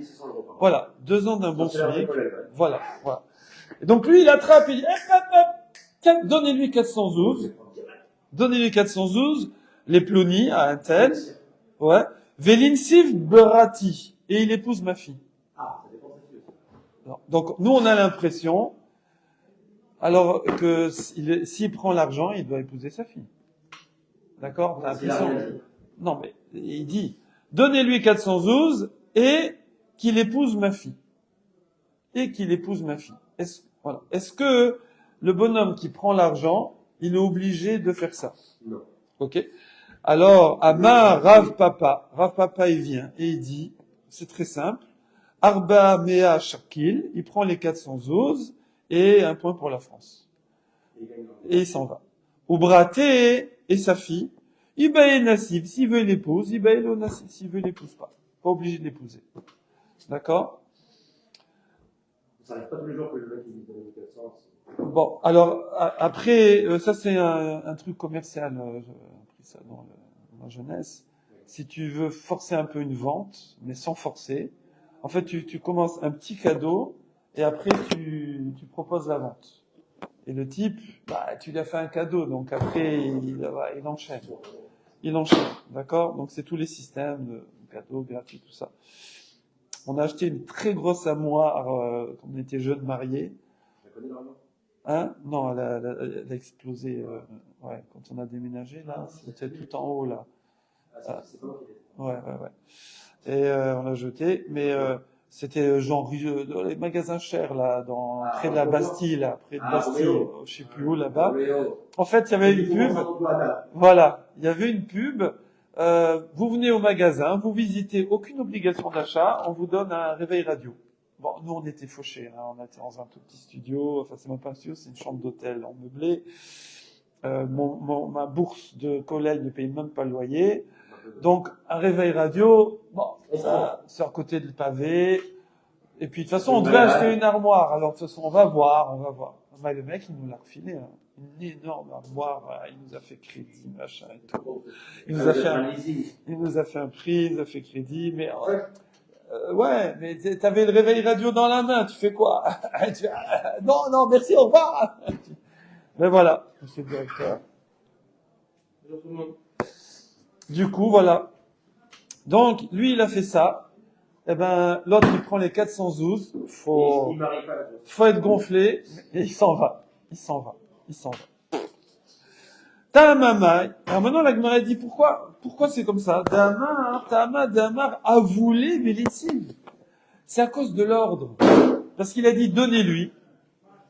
Voilà, 2 ans d'un bon SMIC. Voilà. Et donc lui, il attrape, il dit, donnez-lui 412. Donnez-lui 412, les plonis à un tel. Ouais. Vélinsiv Berati. Et il épouse ma fille. Ah, ça dépend de sa fille. Donc, nous, on a l'impression, alors que s'il prend l'argent, il doit épouser sa fille. D'accord? T'as l'impression. Non, mais il dit, donnez-lui 412 et qu'il épouse ma fille. Est-ce que le bonhomme qui prend l'argent, il est obligé de faire ça? Non. Ok? Alors, Amar Rav Papa, il vient et il dit, c'est très simple, Arba Mea Shakil, il prend les 412 et 1 point pour la France. Et il s'en va. Oubraté et sa fille, Ibae Nassib, s'il veut l'épouse, Ibae lo Nassib, s'il veut l'épouse pas. Pas obligé de l'épouser. D'accord? Ça arrive pas tous les jours que le mec il donne 400. Bon, alors, après, ça c'est un truc commercial, j'ai appris ça dans ma jeunesse. Si tu veux forcer un peu une vente, mais sans forcer, en fait, tu commences un petit cadeau, et après tu proposes la vente. Et le type, tu lui as fait un cadeau, donc après, il enchaîne. D'accord? Donc c'est tous les systèmes de cadeaux, gratuits, tout ça. On a acheté une très grosse armoire quand on était jeunes mariés. Tu la connais normalement? Hein? Non, elle a explosé. Ouais, quand on a déménagé, là, c'était tout en haut, là. Ah, c'est pas moi qui l'ai fait. Ouais. Et on l'a jeté, mais c'était genre dans les magasins chers, là, près de la Bastille, là, près de Bastille, je sais plus où, là-bas. En fait, il y avait une pub. Voilà, il y avait une pub. Vous venez au magasin, vous visitez, aucune obligation d'achat, on vous donne un réveil radio. Bon, nous on était fauchés, hein, on était dans un tout petit studio, enfin c'est même pas un studio, c'est une chambre d'hôtel en meublé. Ma bourse de collège ne paye même pas le loyer. Donc un réveil radio, bon, ça, c'est à côté du pavé. Et puis de toute façon on devait acheter une armoire, alors de toute façon on va voir. Mais le mec il nous l'a refilé, hein. Une énorme armoire, il nous a fait crédit, machin et tout. Il nous a fait un prix, il nous a fait crédit, mais ouais, mais t'avais le réveil radio dans la main, tu fais quoi? Non, merci, au revoir. Mais voilà, monsieur le directeur. Bonjour tout le monde. Du coup, voilà. Donc, lui, il a fait ça. Eh ben, l'autre, il prend les 412. Faut être gonflé, et il s'en va. Tamamai. Alors maintenant, la Gemara dit pourquoi c'est comme ça? Damar a voulu Vélitsiv. C'est à cause de l'ordre. Parce qu'il a dit donnez-lui.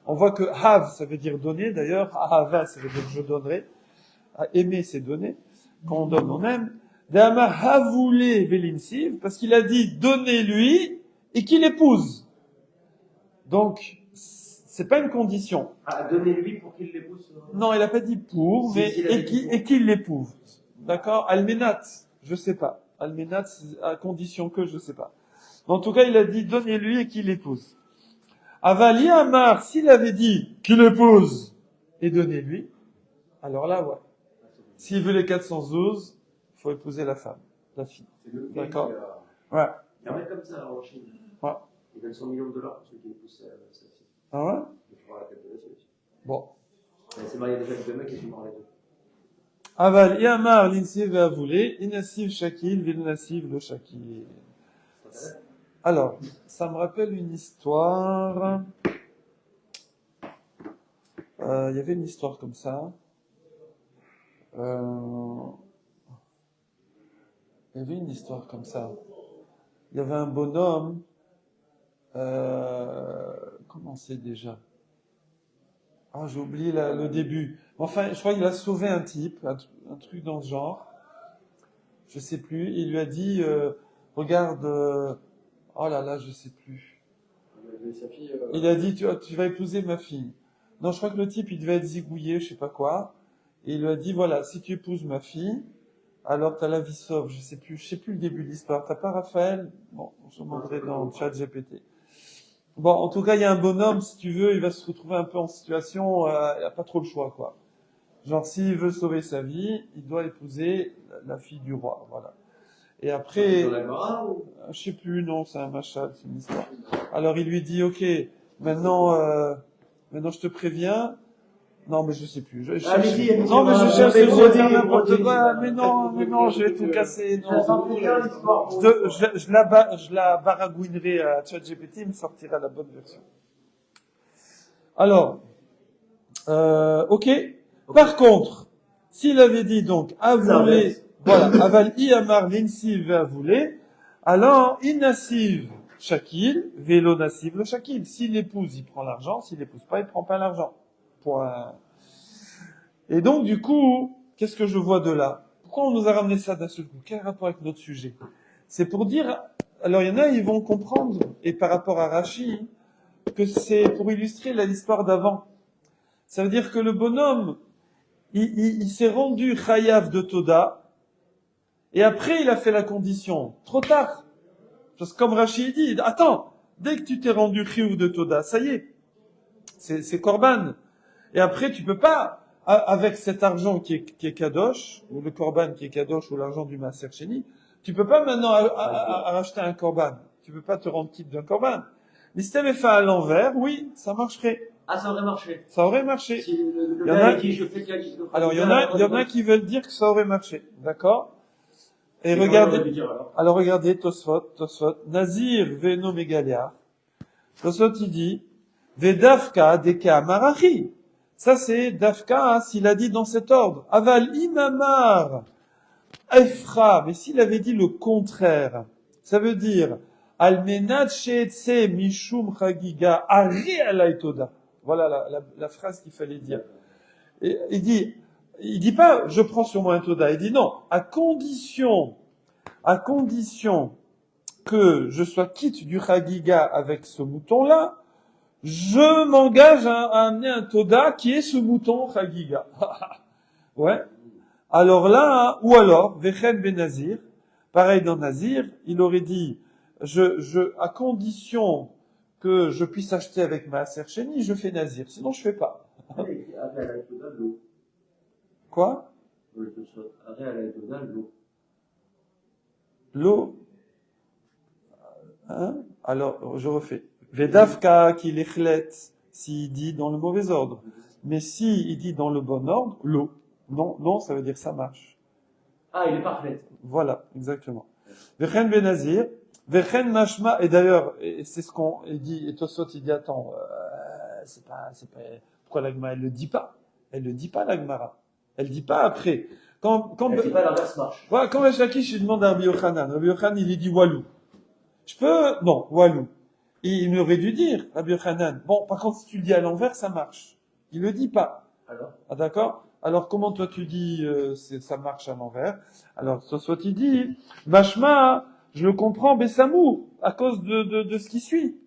On voit que Hav, ça veut dire donner. D'ailleurs, Hava, ça veut dire je donnerai. Aimer, c'est donner. Quand on donne, on aime. D'Amar Havoulé Velinsiv, parce qu'il a dit donnez-lui et qu'il épouse. Donc, c'est pas une condition. Ah, donnez-lui pour qu'il l'épouse. Non, il a pas dit pour, mais et qu'il l'épouse. D'accord? Almenat, je sais pas. Almenat, à condition que, je sais pas. En tout cas, il a dit donnez-lui et qu'il épouse. Avali Amar, s'il avait dit qu'il épouse et donnez-lui, alors là, ouais. S'il veut les 412, il faut épouser la femme, la fille. D'accord? Ouais. Il y en a comme ça en Chine. Ouais. Il donne 100 millions de dollars pour ceux qui épousent sa fille. Ah ouais? Il faut voir la tête de la fille. Bon. C'est marié déjà avec deux mecs et je suis mort les deux. Aval Yamar l'insiv avulé, inassiv shakil, vilnassiv le shakil. Alors, ça me rappelle une histoire. Il y avait une histoire comme ça. Il y avait une histoire comme ça. Il y avait un bonhomme. Comment c'est déjà? Ah, j'ai oublié le début. Enfin, je crois qu'il a sauvé un type, un truc dans ce genre. Je sais plus. Il lui a dit, regarde, oh là là, je sais plus. Il a dit, tu vas épouser ma fille. Non, je crois que le type, il devait être zigouillé, je sais pas quoi. Et il lui a dit, voilà, si tu épouses ma fille, alors t'as la vie sauve. Je sais plus le début de l'histoire. T'as pas Raphaël? Bon, je demanderai dans le chat GPT. Bon, en tout cas, il y a un bonhomme, si tu veux, il va se retrouver un peu en situation, il a pas trop le choix, quoi. Genre, s'il veut sauver sa vie, il doit épouser la fille du roi, voilà. Et après, je sais plus, non, c'est un machal, c'est une histoire. Alors, il lui dit, ok, maintenant je te préviens. Non, mais je sais plus. Non, mais je cherche, je vais dire n'importe quoi. Mais non, je vais tout casser. Non. Je la baragouinerai à ChatGPT, il me sortira la bonne version. Alors, ok. Par contre, s'il avait dit donc, avouler, voilà, aval iamar l'insiv avouler, alors, inassiv shakil, vélo nassiv le shakil. S'il épouse, il prend l'argent. S'il épouse pas, il prend pas l'argent. Point. Et donc, du coup, qu'est-ce que je vois de là? Pourquoi on nous a ramené ça d'un seul coup? Quel rapport avec notre sujet? C'est pour dire, alors il y en a, ils vont comprendre, et par rapport à Rashi, que c'est pour illustrer l'histoire d'avant. Ça veut dire que le bonhomme, il s'est rendu chayav de Toda, et après il a fait la condition. Trop tard. Parce que comme Rashi dit, attends, dès que tu t'es rendu chayav de Toda, ça y est. C'est korban. Et après, tu peux pas, avec cet argent qui est kadosh, ou le korban qui est kadosh, ou l'argent du maaser sheni, tu peux pas maintenant racheter un korban. Tu peux pas te rendre quitte d'un korban. Mais si t'avais fait à l'envers, oui, ça marcherait. Ah, ça aurait marché. Ça aurait marché. Si le y en gars a dit, je fais quelque chose. Alors, il y en a qui veulent dire que ça aurait marché. D'accord? Et regardez, Tosfot, Nazir veno megalia. Tosfot, il dit, Vedafka deka marachi. Ça, c'est Dafka, s'il a dit dans cet ordre. Aval imamar efra. Mais s'il avait dit le contraire, ça veut dire, almenat sheetse mishum chagiga ari alaitoda. Voilà la phrase qu'il fallait dire. Et il dit pas, je prends sur moi un toda. Il dit non, à condition que je sois quitte du chagiga avec ce mouton-là, je m'engage à amener un toda qui est ce mouton chagiga. Ouais. Alors là, ou alors, vechen ben nazir, pareil dans Nazir, il aurait dit, à condition que je puisse acheter avec ma sercheni, je fais nazir. Sinon, je fais pas. Quoi? L'eau. Hein? Alors, je refais. Vedavka qui l'échlet, s'il dit dans le mauvais ordre. Mais si il dit dans le bon ordre, l'eau. Non, ça veut dire ça marche. Ah, il est parfait. Voilà, exactement. Vechen benazir, vechen mashma, et d'ailleurs, c'est ce qu'on dit, et Tosot, il dit, attends, c'est pas, pourquoi l'agma, elle le dit pas? Elle le dit pas, l'agmara. Elle dit pas après. Elle dit pas l'inverse marche. Voilà, quand Resh Lakish, il demande à Rabbi Yochanan, il lui dit walou. Non, walou. Et il aurait dû dire, Rabbi Yochanan, bon, par contre, si tu le dis à l'envers, ça marche. Il le dit pas. Alors? Ah, d'accord? Alors comment toi tu dis ça marche à l'envers? Alors soit il dit Mashma, je le comprends Bessamou à cause de ce qui suit.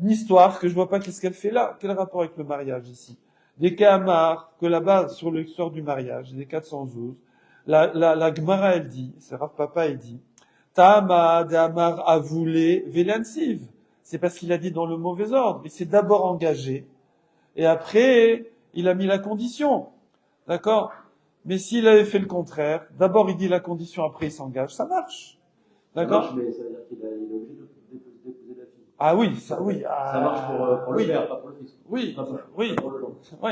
Une histoire que je vois pas qu'est-ce qu'elle fait là. Quel rapport avec le mariage ici? Des Kahamar, que là-bas sur l'histoire du mariage, des 412, la Gemara elle dit, c'est Rav Papa il dit Tama de Amar avoulé Velansiv. C'est parce qu'il a dit dans le mauvais ordre. Il s'est d'abord engagé et après il a mis la condition. D'accord? Mais s'il avait fait le contraire, d'abord il dit la condition, après il s'engage, ça marche. D'accord? Ça marche, mais ça veut dire qu'il est obligé de d'épouser la fille. Ah oui, ça oui. Ah, Ça marche pour oui. le père, pas pour le fils. Oui, Pas oui, pour le long. oui.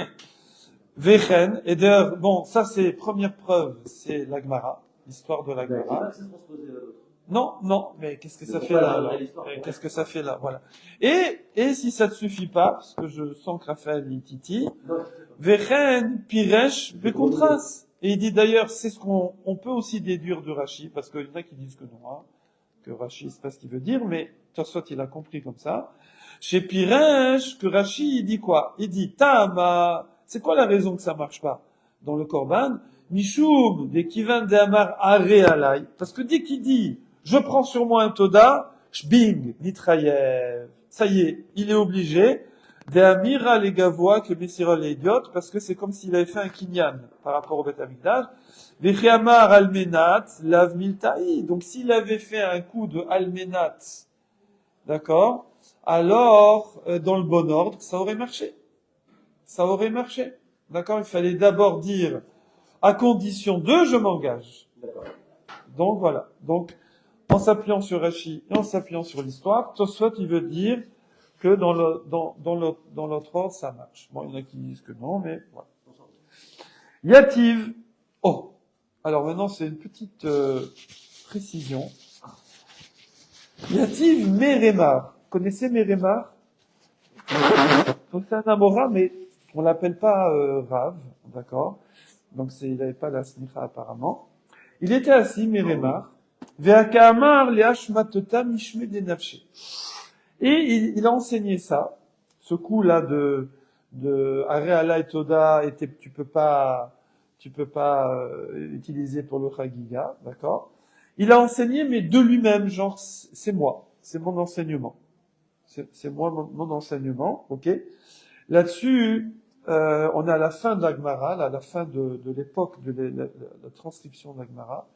Vechen, et d'ailleurs, bon, ça c'est première preuve, c'est la Gemara, l'histoire de la Mais Gemara. pas que c'est transposé à l'autre. Non, mais qu'est-ce que ça Mais fait pourquoi là la alors? vraie histoire? Qu'est-ce que ça fait là? Voilà. Et si ça ne suffit pas, parce que je sens que Raphaël il titille, Non, je sais pas. Vechen, Piresh, Bekontras. Et il dit d'ailleurs, c'est ce qu'on peut aussi déduire de Rashi, parce qu'il y en a qui disent que non, hein, que Rashi, c'est pas ce qu'il veut dire, mais Tosfot il a compris comme ça. Chez Piresh, que Rashi, il dit quoi? Il dit, Tama, c'est quoi la raison que ça marche pas dans le Korban? Mishum, des Kivan de Amar Are Alay. Parce que dès qu'il dit, je prends sur moi un Toda, Shbing, Nitrayev. Ça y est, il est obligé de Amira les Gavois que Messira les idiotes, parce que c'est comme s'il avait fait un kinyan par rapport au Beth Amikdash. Vechiamar Almenat, Lav Miltaï. Donc s'il avait fait un coup de Almenat, d'accord, alors, dans le bon ordre, ça aurait marché. Ça aurait marché. D'accord? Il fallait d'abord dire, à condition de, je m'engage. D'accord. Donc, voilà. Donc, en s'appuyant sur Rashi et en s'appuyant sur l'histoire, Tosfot, il veut dire que dans l'autre ordre, ça marche. Bon, il y en a qui disent que non, mais voilà. Yativ. Oh. Alors maintenant, c'est une petite précision. Yativ Meremar. Vous connaissez Meremar? C'est un Amora, mais on l'appelle pas Rav, d'accord? Donc il n'avait pas la smicha apparemment. Il était assis, Meremar, Ve'akamar le'ashmatota mishme denafshe. Et il a enseigné ça, ce coup-là de Are Ala et Toda, tu peux pas utiliser pour le Chagiga, d'accord? Il a enseigné, mais de lui-même, genre, c'est moi, c'est mon enseignement. C'est moi, mon enseignement, ok? Là-dessus, on est à la fin de la Gemara, à la fin de l'époque de la transcription de la Gemara,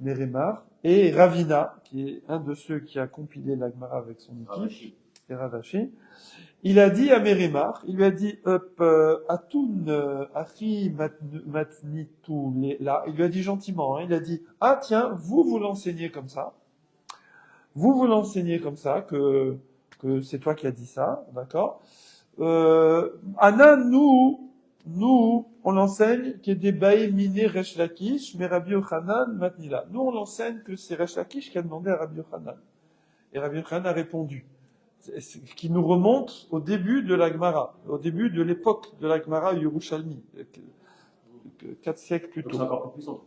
Meremar, et Ravina, qui est un de ceux qui a compilé la Gemara avec son équipe, et Ravashi. Il a dit à Meremar, il lui a dit, Atun, Achi Matnitu, là, il lui a dit gentiment, hein, il a dit, ah tiens, vous l'enseignez comme ça, vous l'enseignez comme ça, que c'est toi qui as dit ça, d'accord? Anna, nous, on l'enseigne qui est des baïs minés Resh Lakish, mais Rabbi Yochanan Matnila. Nous, on l'enseigne que c'est Resh Lakish qui a demandé à Rabbi Yochanan. Et Rabbi Yochanan a répondu. Ce qui nous remonte au début de la Gemara, au début de l'époque de la Gemara Yerushalmi, 4 siècles plus tôt. C'est encore plus puissant.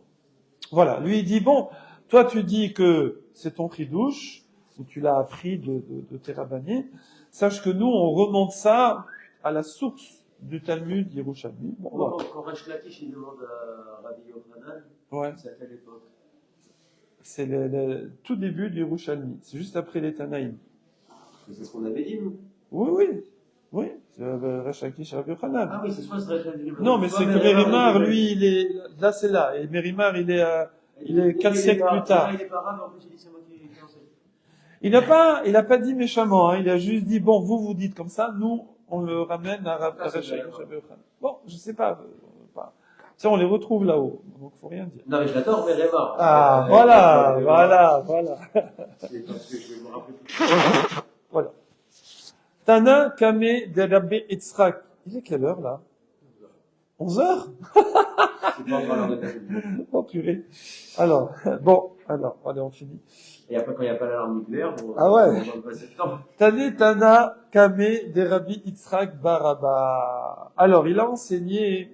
Voilà. Lui, il dit, bon, toi, tu dis que c'est ton chidouche, ou tu l'as appris de tes rabbinés. Sache que nous, on remonte ça à la source du Talmud Yerushalmi. Bon, voilà. Quand Resh Lakish il demande à Rabbi Yochanan, Ouais. c'est à quelle époque? C'est le tout début du Yerushalmi. C'est juste après les Tanaïm. C'est ce qu'on avait dit, nous. Oui. C'est Resh Lakish et Rabbi Yochanan. Ah oui, c'est soit ce Resh Lakish. Non, mais c'est que Mérimar, lui, il est, là, c'est là. Et Mérimar, il est 4 siècles plus tard. Il est pas arabe, en plus, il dit c'est moi qui enseigne. Il a pas dit méchamment, hein. Il a juste dit, bon, vous dites comme ça, nous, on le ramène à Resh Lakish et Rabbi Yochanan. Bon, je sais pas. Ça, on les retrouve là-haut. Donc, faut rien dire. Non, mais je l'adore, mais Réma. Ah, voilà. C'est parce que je vais me rappeler tout. Voilà. Tana Kame de Rabbi Yitzhak. Il est quelle heure, là? 11h? C'est pas encore l'heure de passer. Oh, purée. Alors, allez, on finit. Et après, quand il n'y a pas l'alarme nucléaire, on Ah ouais. on va passer le temps. Tana Kame de Rabbi Yitzhak Baraba. Alors, il a enseigné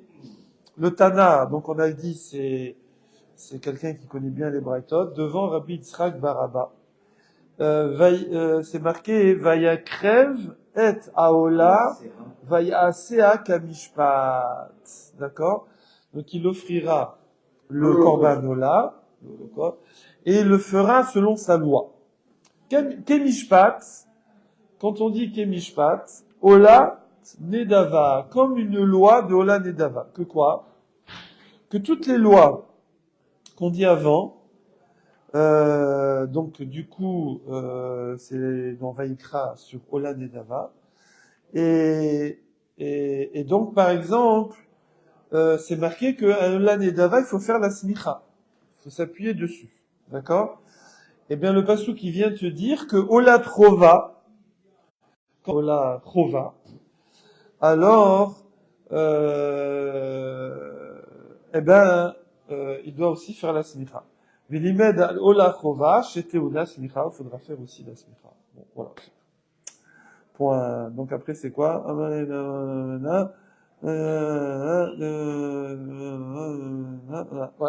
le Tana, donc on a dit, c'est quelqu'un qui connaît bien les Braithot, devant Rabbi Yitzhak Baraba. C'est marqué, Vayakrev et Aola, Vayasea Kamishpat. D'accord? Donc il offrira le korban ola, et il le fera selon sa loi. Kemishpat, quand on dit Kemishpat, ola nedava, comme une loi de ola nedava. Que quoi? Que toutes les lois qu'on dit avant, donc du coup, c'est dans Vaïkra sur ola nedava, et donc par exemple, c'est marqué que à ola nedava, il faut faire la smicha, il faut s'appuyer dessus, d'accord? Eh bien, le pasuk qui vient te dire que ola trova, alors, il doit aussi faire la smicha. Velimed al ola trova, chez ola smicha, il faudra faire aussi la smicha. Bon, voilà. Point. Donc après, c'est quoi? Ouais,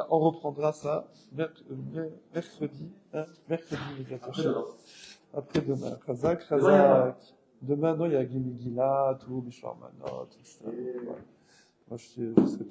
on reprendra ça mercredi, les gars. Après demain. Khazak. Demain, non, il y a Gimigila, tout, Bishwarmanot, tout ça. Ouais. Moi, je sais pas.